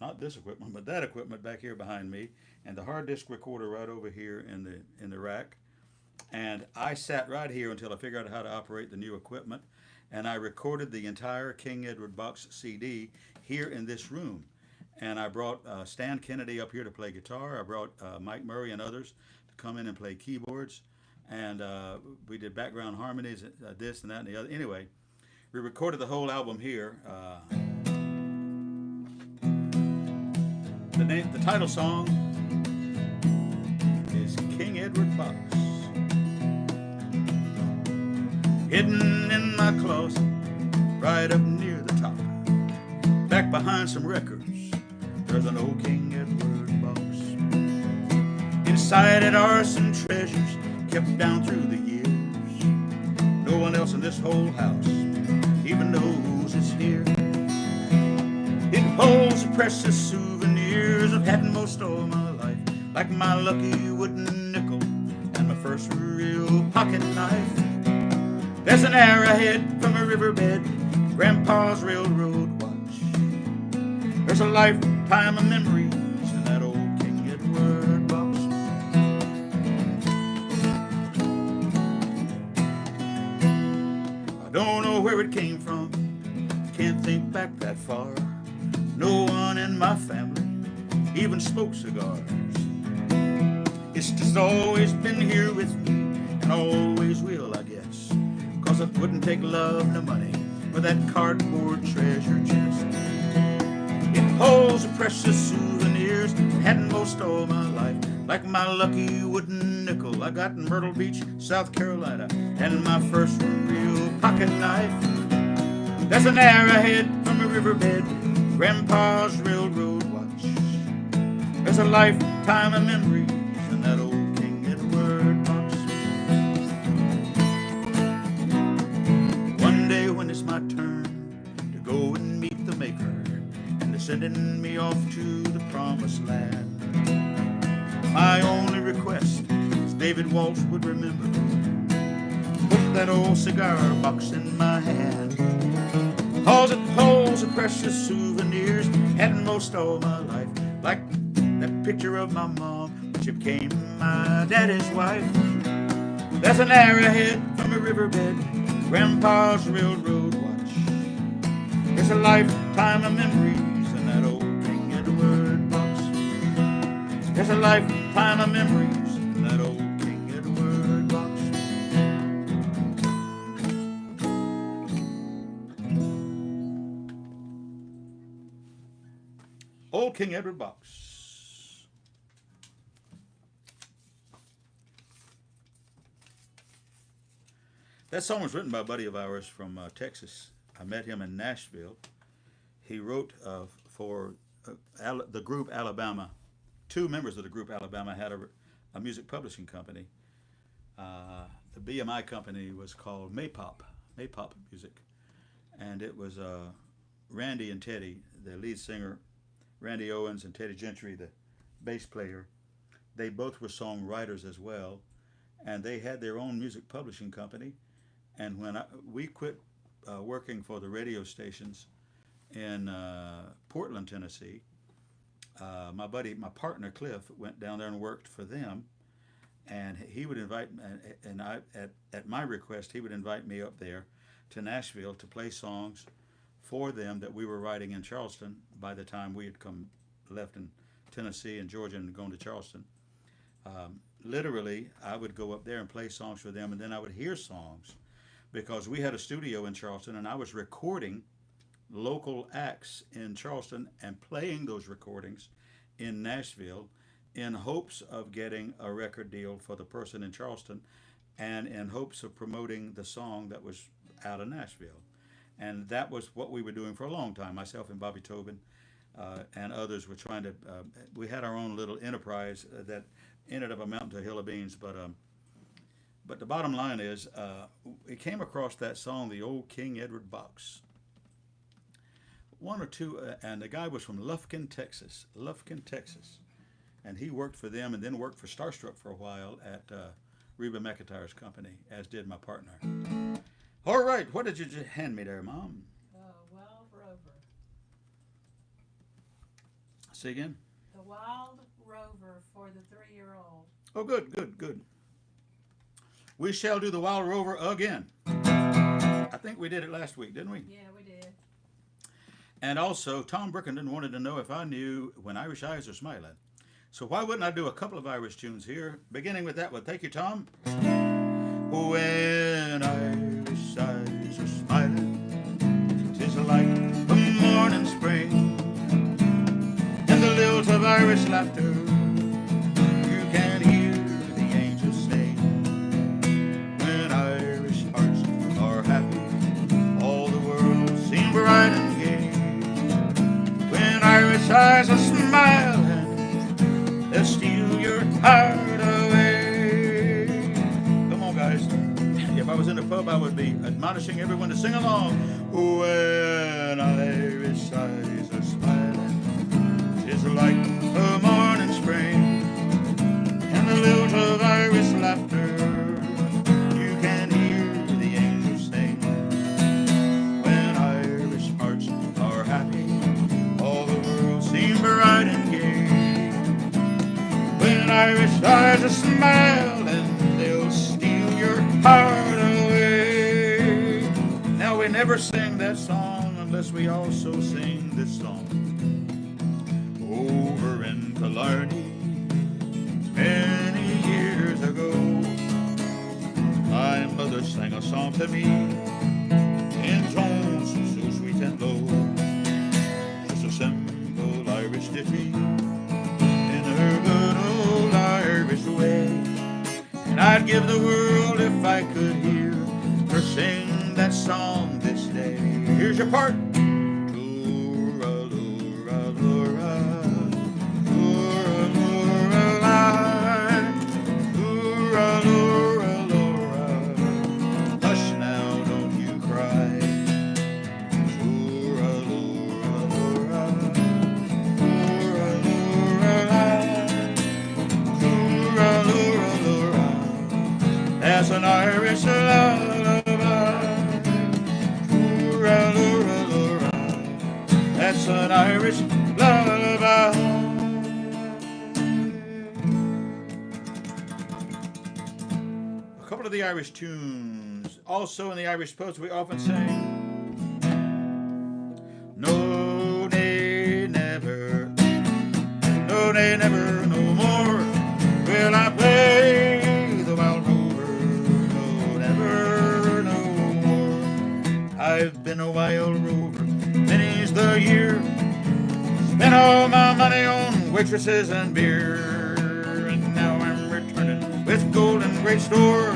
Speaker 1: Not this equipment, but that equipment back here behind me, and the hard disk recorder right over here in the rack. And I sat right here until I figured out how to operate the new equipment. And I recorded the entire King Edward Box CD here in this room. And I brought Stan Kennedy up here to play guitar. I brought Mike Murray and others to come in and play keyboards. And we did background harmonies, this and that and the other. Anyway, we recorded the whole album here. The title song is King Edward Box. Hidden in my closet, right up near the top, back behind some records, there's an old King Edward box. Inside it are some treasures kept down through the years. No one else in this whole house even knows it's here. It holds the precious souvenirs I've had most all my life, like my lucky wooden nickel and my first real pocket knife. There's an arrowhead from a riverbed, Grandpa's railroad watch. There's a lifetime of memories in that old King Edward box. I don't know where it came from, can't think back that far. No one in my family even smokes cigars. It's just always been here with me, and always will, I guess. 'Cause it wouldn't take love nor money for that cardboard treasure chest. It holds the precious souvenirs I had most all my life, like my lucky wooden nickel I got in Myrtle Beach, South Carolina, and my first real pocket knife. There's an arrowhead from a riverbed, Grandpa's railroad watch. There's a lifetime of memories in that old King Edward box. One day when it's my turn to go and meet the Maker, and they're sending me off to the promised land, my only request is David Walsh would remember, put that old cigar box in my hand. 'Cause it holds the precious souvenirs had most all my life, like that picture of my mom when she became my daddy's wife. There's an arrowhead from a riverbed, Grandpa's railroad watch. There's a lifetime of memories in that old King Edward box. There's a lifetime of memories in that old King Edward box. Old King Edward box. That song was written by a buddy of ours from Texas. I met him in Nashville. He wrote for the group Alabama. Two members of the group Alabama had a music publishing company. The BMI company was called Maypop Music. And it was Randy and Teddy, the lead singer, Randy Owens, and Teddy Gentry, the bass player. They both were songwriters as well. And they had their own music publishing company. And when we quit working for the radio stations in Portland, Tennessee, my partner Cliff, went down there and worked for them. And he would invite, and at my request, he would invite me up there to Nashville to play songs for them that we were writing in Charleston by the time we had left in Tennessee and Georgia and gone to Charleston. Literally, I would go up there and play songs for them, and then I would hear songs because we had a studio in Charleston, and I was recording local acts in Charleston and playing those recordings in Nashville in hopes of getting a record deal for the person in Charleston and in hopes of promoting the song that was out of Nashville. And that was what we were doing for a long time. Myself and Bobby Tobin and others were trying to, we had our own little enterprise that ended up amounting to a hill of beans. But the bottom line is, we came across that song, the old King Edward box. One or two, and the guy was from Lufkin, Texas. And he worked for them and then worked for Starstruck for a while at Reba McEntire's company, as did my partner. All right, what did you hand me there, Mom?
Speaker 2: Wild Rover.
Speaker 1: Say again?
Speaker 2: The Wild Rover for the 3-year-old.
Speaker 1: Oh, good. We shall do the Wild Rover again. I think we did it last week, didn't we?
Speaker 2: Yeah, we did.
Speaker 1: And also, Tom Brickenden wanted to know if I knew When Irish Eyes Are Smiling. So why wouldn't I do a couple of Irish tunes here, beginning with that one. Thank you, Tom. When Irish eyes are smiling, 'tis like the morning spring, and the lilt of Irish laughter, you can hear the angels sing. When Irish hearts are happy, all the world seems bright and gay. When Irish eyes are smiling, they'll steal your heart away. Come on, guys. If I was in a pub, I would be admonishing everyone to sing along. When Irish eyes are smiling, 'tis like the morning spring, and the lilt of Irish laughter, you can hear the angels sing. When Irish hearts are happy, all the world seems bright and gay. When Irish eyes are smiling, they'll steal your heart away. Now we never sing that song unless we also sing this song. Over in Killarney, many years ago, my mother sang a song to me in tones so sweet and low. Just a simple Irish ditty in her good old Irish way. And I'd give the world if I could hear her sing that song this day. Here's your part. Hush now, don't you cry. That's an Irish lullaby. That's an Irish lullaby. A couple of the Irish tunes. Also in the Irish pubs we often sing. No, nay, never. No, nay, never, no more will I play the Wild Rover. No, never, no more. I've been a wild rover, many's the year. Spent all my money on waitresses and beer. And now I'm returning with gold and great store.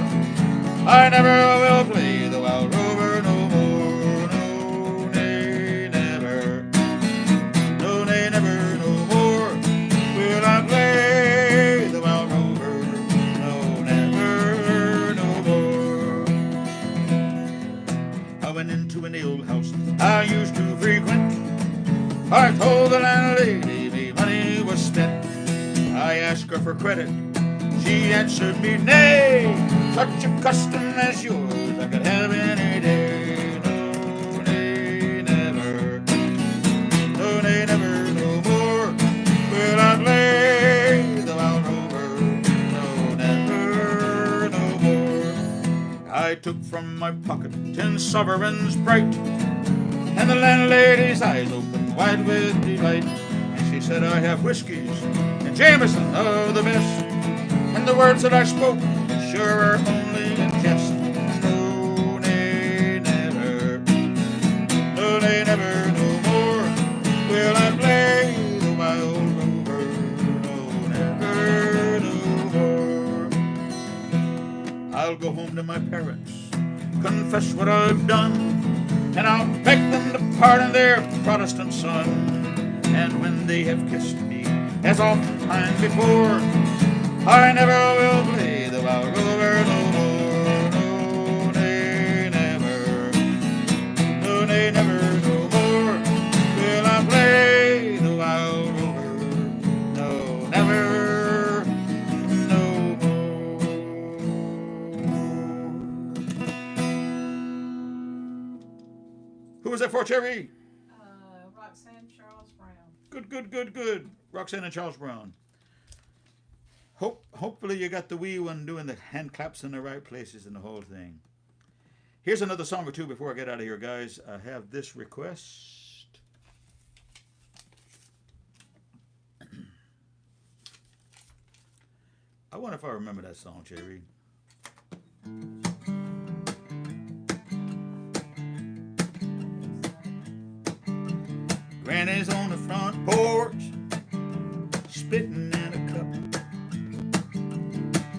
Speaker 1: I never will play the wild rover no more. No, nay, never. No, nay, never no more will I play the wild rover. No, never no more. I went into an old house I used to frequent. I told the landlady me money was spent. I asked her for credit. She answered me, nay, such a custom as yours I could have any day. No, nay, never. No, nay, never, no more will I play the wild rover. No, never, no more. I took from my pocket 10 sovereigns bright, and the landlady's eyes opened wide with delight. And she said, I have whiskeys and Jameson of the best, and the words that I spoke sure are only in jest. No, nay, never. No, nay, never, no more will I play the wild rover. No, never, no more. I'll go home to my parents, confess what I've done, and I'll beg them to pardon their Protestant son. And when they have kissed me, as oft time before, I never will play the wild rover no more. No, nay, never. No, nay, never, no more will I play the wild rover. No, never, no more. Who was that for, Cherry?
Speaker 2: Roxanne Charles Brown.
Speaker 1: Good, good, good, good. Roxanne and Charles Brown. Hopefully you got the wee one doing the hand claps in the right places and the whole thing. Here's another song or two before I get out of here, guys. I have this request. I wonder if I remember that song, Cherry. Granny's on the front porch, spitting in a cup,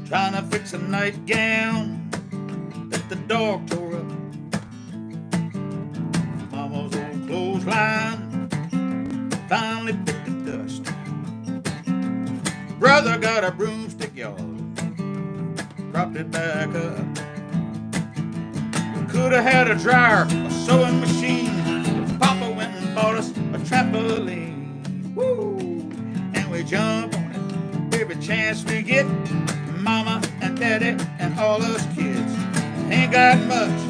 Speaker 1: trying to fix a nightgown that the dog tore up. Mama's old clothesline finally picked the dust. Brother got a broomstick, y'all, propped it back up. We could have had a dryer, a sewing machine. Papa went and bought us a trampoline. Woo! And we jump on it every chance we get. Mama and Daddy and all us kids ain't got much,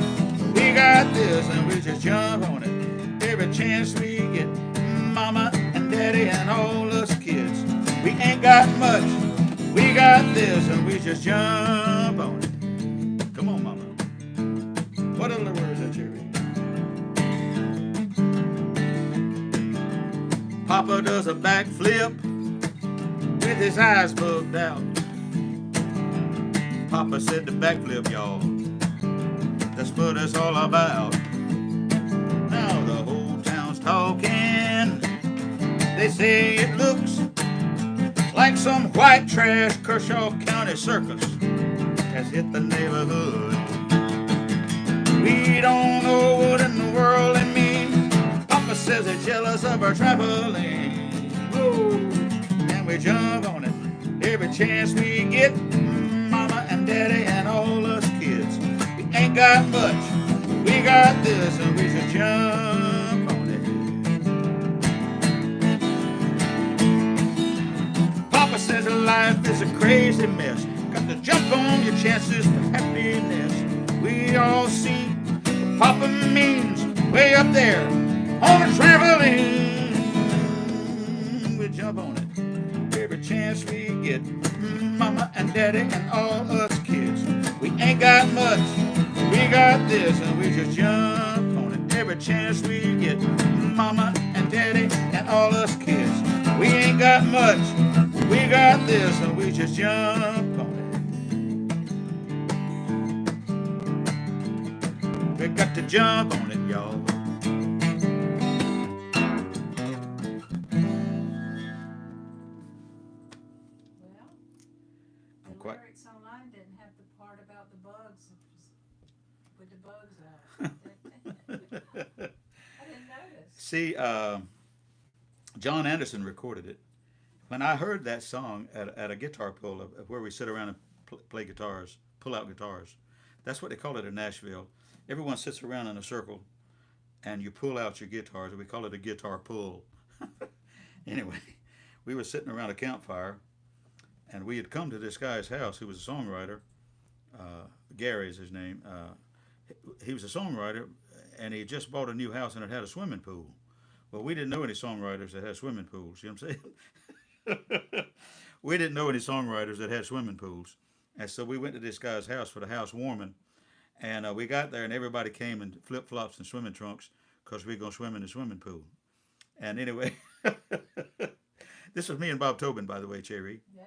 Speaker 1: we got this, and we just jump on it every chance we get. Mama and Daddy and all us kids, we ain't got much, we got this, and we just jump on it. Come on, Mama. What other words that you read? Papa does a backflip with his eyes bugged out. Papa said the backflip, y'all, that's what it's all about. Now the whole town's talking. They say it looks like some white trash Kershaw County circus has hit the neighborhood. We don't know what in the world it means. Papa says they're jealous of our trampoline. Woo! And we jump on it every chance we get. Mama and Daddy and all us kids, we ain't got much, we got this, and we should jump on it. Papa says life is a crazy mess. Got to jump on your chances for happiness. We all see what Papa means way up there on a trampoline. We jump on it every chance we get. Mama and Daddy and all us kids, we ain't got much, we got this, and we just jump on it every chance we get. Mama and Daddy and all us kids, we ain't got much, we got this, and we just jump on it. We got to jump on it, y'all.
Speaker 2: The lyrics online didn't have the part about the bugs. bugs out. I didn't notice.
Speaker 1: See, John Anderson recorded it. When I heard that song at a guitar pull of where we sit around and play guitars, pull out guitars, that's what they call it in Nashville. Everyone sits around in a circle and you pull out your guitars. We call it a guitar pull. Anyway, we were sitting around a campfire and we had come to this guy's house who was a songwriter. Gary is his name. He was a songwriter and he just bought a new house and it had a swimming pool. Well, we didn't know any songwriters that had swimming pools. You know what I'm saying? We didn't know any songwriters that had swimming pools. And so we went to this guy's house for the house warming. And we got there and everybody came in flip-flops and swimming trunks because we are going to swim in the swimming pool. And anyway, this was me and Bob Tobin, by the way, Cherry.
Speaker 2: Yeah.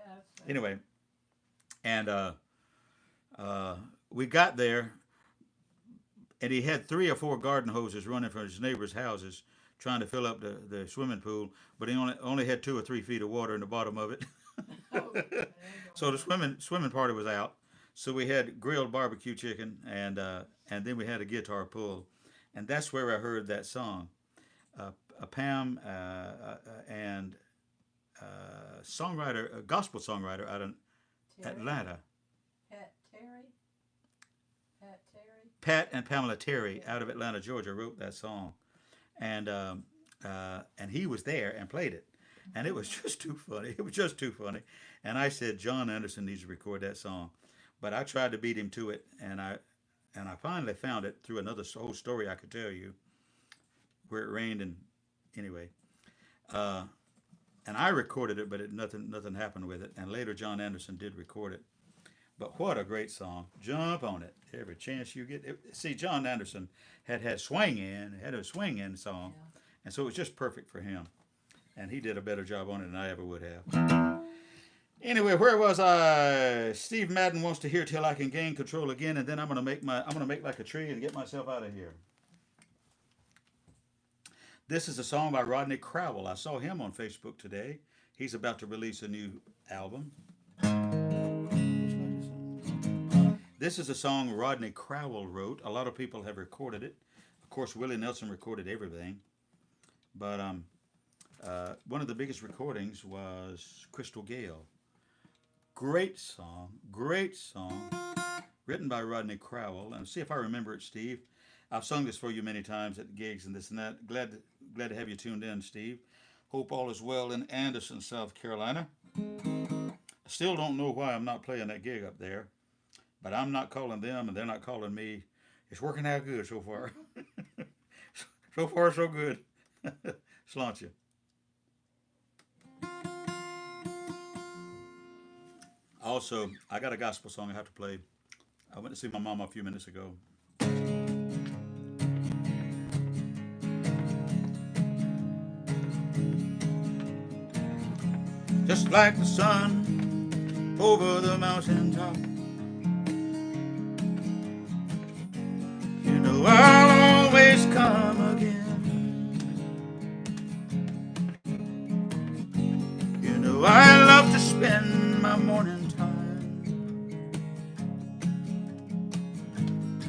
Speaker 1: Anyway, and we got there and he had 3 or 4 garden hoses running from his neighbors' houses trying to fill up the swimming pool, but he only had 2 or 3 feet of water in the bottom of it. So the swimming party was out. So we had grilled barbecue chicken and then we had a guitar pull, and that's where I heard that song. Pam and songwriter, a gospel songwriter out of Atlanta. Pat and Pamela Terry out of Atlanta, Georgia, wrote that song, and he was there and played it, and it was just too funny. It was just too funny, and I said John Anderson needs to record that song, but I tried to beat him to it, and I finally found it through another whole story I could tell you, where it rained and anyway, and I recorded it, but nothing happened with it, and later John Anderson did record it. But what a great song. Jump on it every chance you get. See, John Anderson had a swing in song,
Speaker 2: Yeah.
Speaker 1: and so it was just perfect for him. And he did a better job on it than I ever would have. Anyway, where was I? Steve Madden wants to hear Till I Can Gain Control Again, and then I'm gonna make like a tree and get myself out of here. This is a song by Rodney Crowell. I saw him on Facebook today. He's about to release a new album. This is a song Rodney Crowell wrote. A lot of people have recorded it. Of course, Willie Nelson recorded everything. But one of the biggest recordings was Crystal Gale. Great song, written by Rodney Crowell. And see if I remember it, Steve. I've sung this for you many times at gigs and this and that. Glad to have you tuned in, Steve. Hope all is well in Anderson, South Carolina. I still don't know why I'm not playing that gig up there. But I'm not calling them, and they're not calling me. It's working out good so far. So far, so good. Sláinte. Also, I got a gospel song I have to play. I went to see my mom a few minutes ago. Just like the sun over the mountaintop, I'll always come again. You know I love to spend my morning time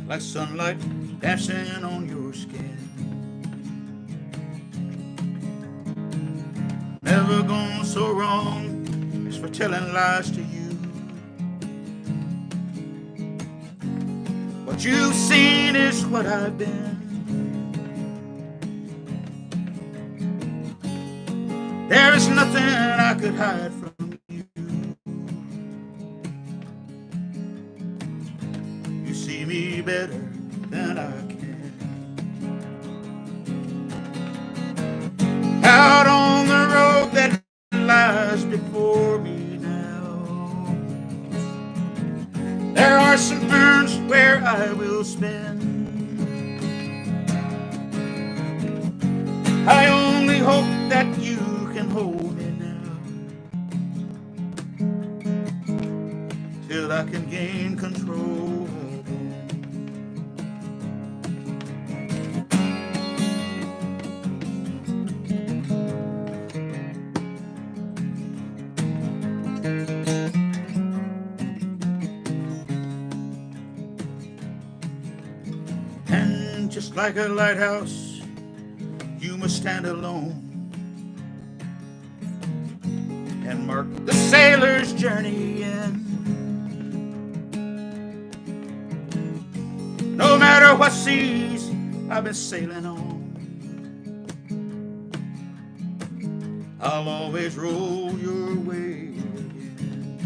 Speaker 1: like sunlight dancing on your skin. Never gone so wrong as for telling lies to you. What you've seen is what I've been. There is nothing I could hide from you. You see me better than I can. Out on the road that lies before me now, there are some urns where I will spend. I only hope that you can hold me now till I can gain control again. And just like a lighthouse, you must stand alone and mark the sailor's journey in. No matter what seas I've been sailing on, I'll always roll your way again.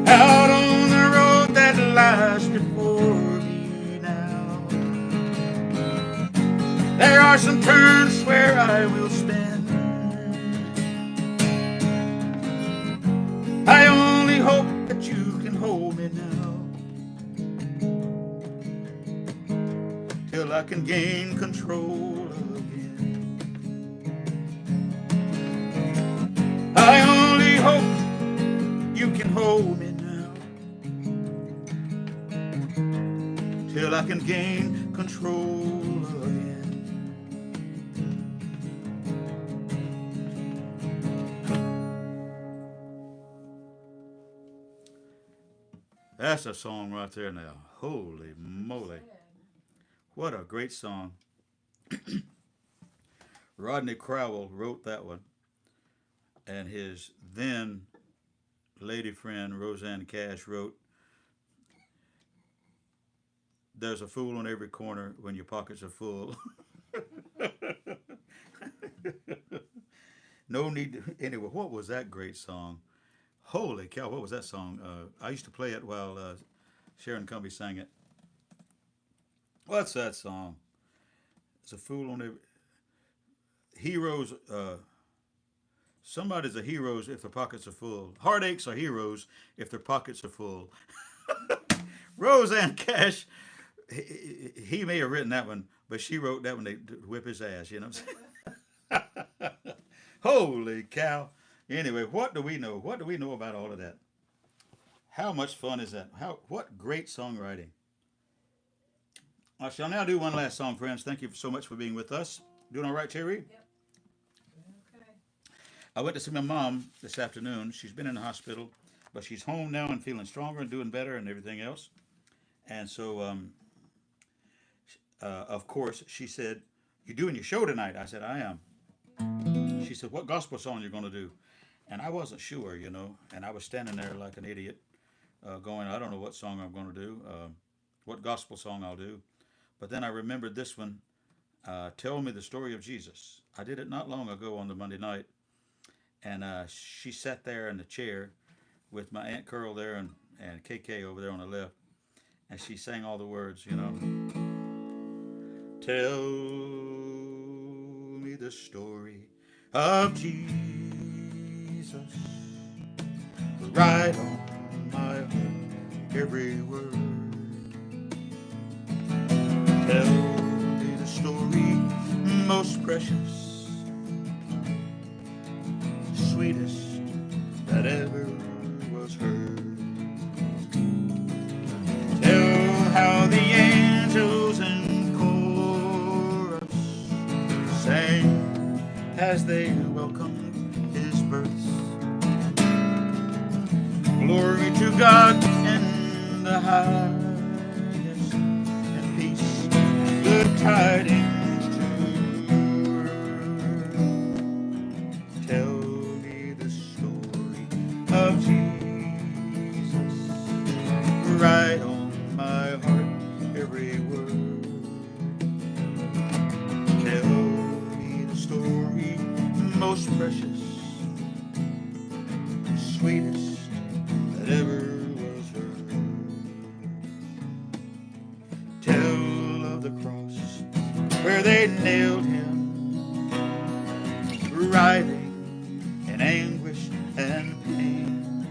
Speaker 1: Out on the road that lies before me now, there are some turns where I will spend. I only hope that you can hold me now, till I can gain control again. I only hope you can hold me now, till I can gain control again. That's a song right there now. Holy moly. What a great song. Rodney Carroll wrote that one, and his then lady friend Roseanne Cash wrote, "There's a fool on every corner when your pockets are full." No need to, anyway, what was that great song? Holy cow, what was that song? I used to play it while Sharon Cumbie sang it. What's that song? It's a fool on every... Heroes, somebody's a heroes if their pockets are full. Heartaches are heroes if their pockets are full. Roseanne Cash, he may have written that one, but she wrote that one to whip his ass, you know what I'm saying? Holy cow. Anyway, what do we know? What do we know about all of that? How much fun is that? What great songwriting. I shall now do one last song, friends. Thank you so much for being with us. Doing all right, Terry?
Speaker 2: Yep. Okay.
Speaker 1: I went to see my mom this afternoon. She's been in the hospital, but she's home now and feeling stronger and doing better and everything else. And so, of course, she said, "You doing your show tonight?" I said, "I am." She said, "What gospel song you going to do?" And I wasn't sure, you know, and I was standing there like an idiot, going, I don't know what song I'm going to do, what gospel song I'll do. But then I remembered this one, Tell Me the Story of Jesus. I did it not long ago on the Monday night, and she sat there in the chair with my Aunt Carroll there and KK over there on the left, and she sang all the words, you know. Tell me the story of Jesus, right on my heart, every word. Tell me the story most precious, sweetest that ever was heard. Tell how the angels in chorus sang as they welcomed his birth. Glory to God in the highest, and peace, good tidings to earth. Tell me the story of Jesus, right on my heart, every word. Tell me the story most precious, sweetest that ever was heard. Tell of the cross where they nailed him, writhing in anguish and pain.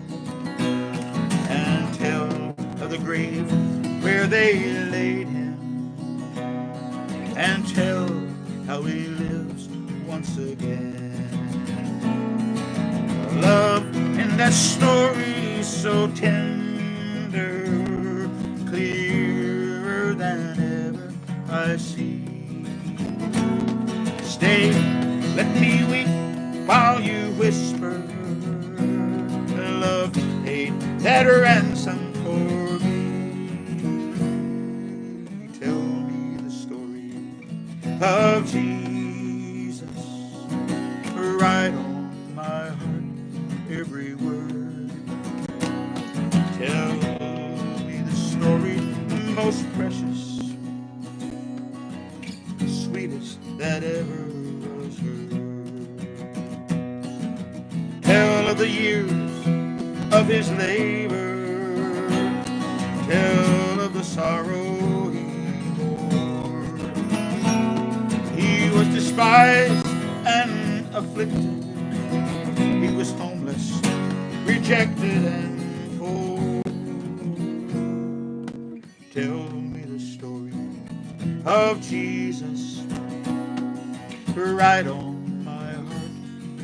Speaker 1: And tell of the grave where they laid him, and tell how he lives once again. Love in that story so tender, clearer than ever I see. Stay, let me weep while you whisper, love paid that ransom for me. of Jesus, right on my heart, every word. Tell me the story most precious, sweetest that ever was heard. Tell of the years of his labor, tell of the sorrow he bore. He was despised and afflicted, he was homeless, rejected and cold. Tell me the story of Jesus, right on my heart,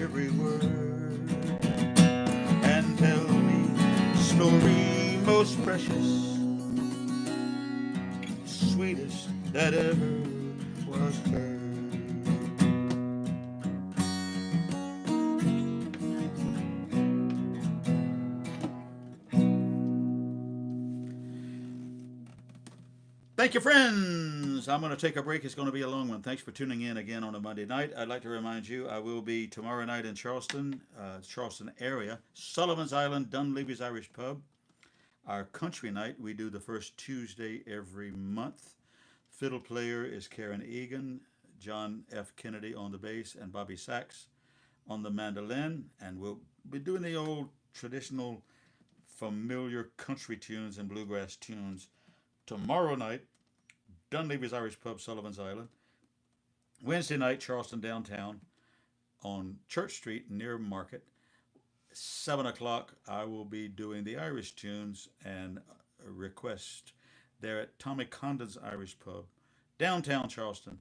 Speaker 1: every word. And tell me the story most precious, sweetest that ever was heard. Thank you, friends. I'm going to take a break. It's going to be a long one. Thanks for tuning in again on a Monday night. I'd like to remind you I will be tomorrow night in Charleston area, Sullivan's Island, Dunleavy's Irish Pub. Our country night, we do the first Tuesday every month. Fiddle player is Karen Egan, John F. Kennedy on the bass, and Bobby Sachs on the mandolin. And we'll be doing the old traditional familiar country tunes and bluegrass tunes tomorrow night, Dunleavy's Irish Pub, Sullivan's Island. Wednesday night, Charleston downtown on Church Street near Market. 7 o'clock, I will be doing the Irish tunes and a request there at Tommy Condon's Irish Pub, downtown Charleston,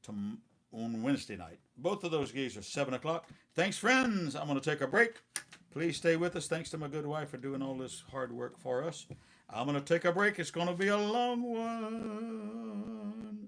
Speaker 1: on Wednesday night. Both of those gigs are 7 o'clock. Thanks, friends. I'm going to take a break. Please stay with us. Thanks to my good wife for doing all this hard work for us. I'm going to take a break. It's going to be a long one.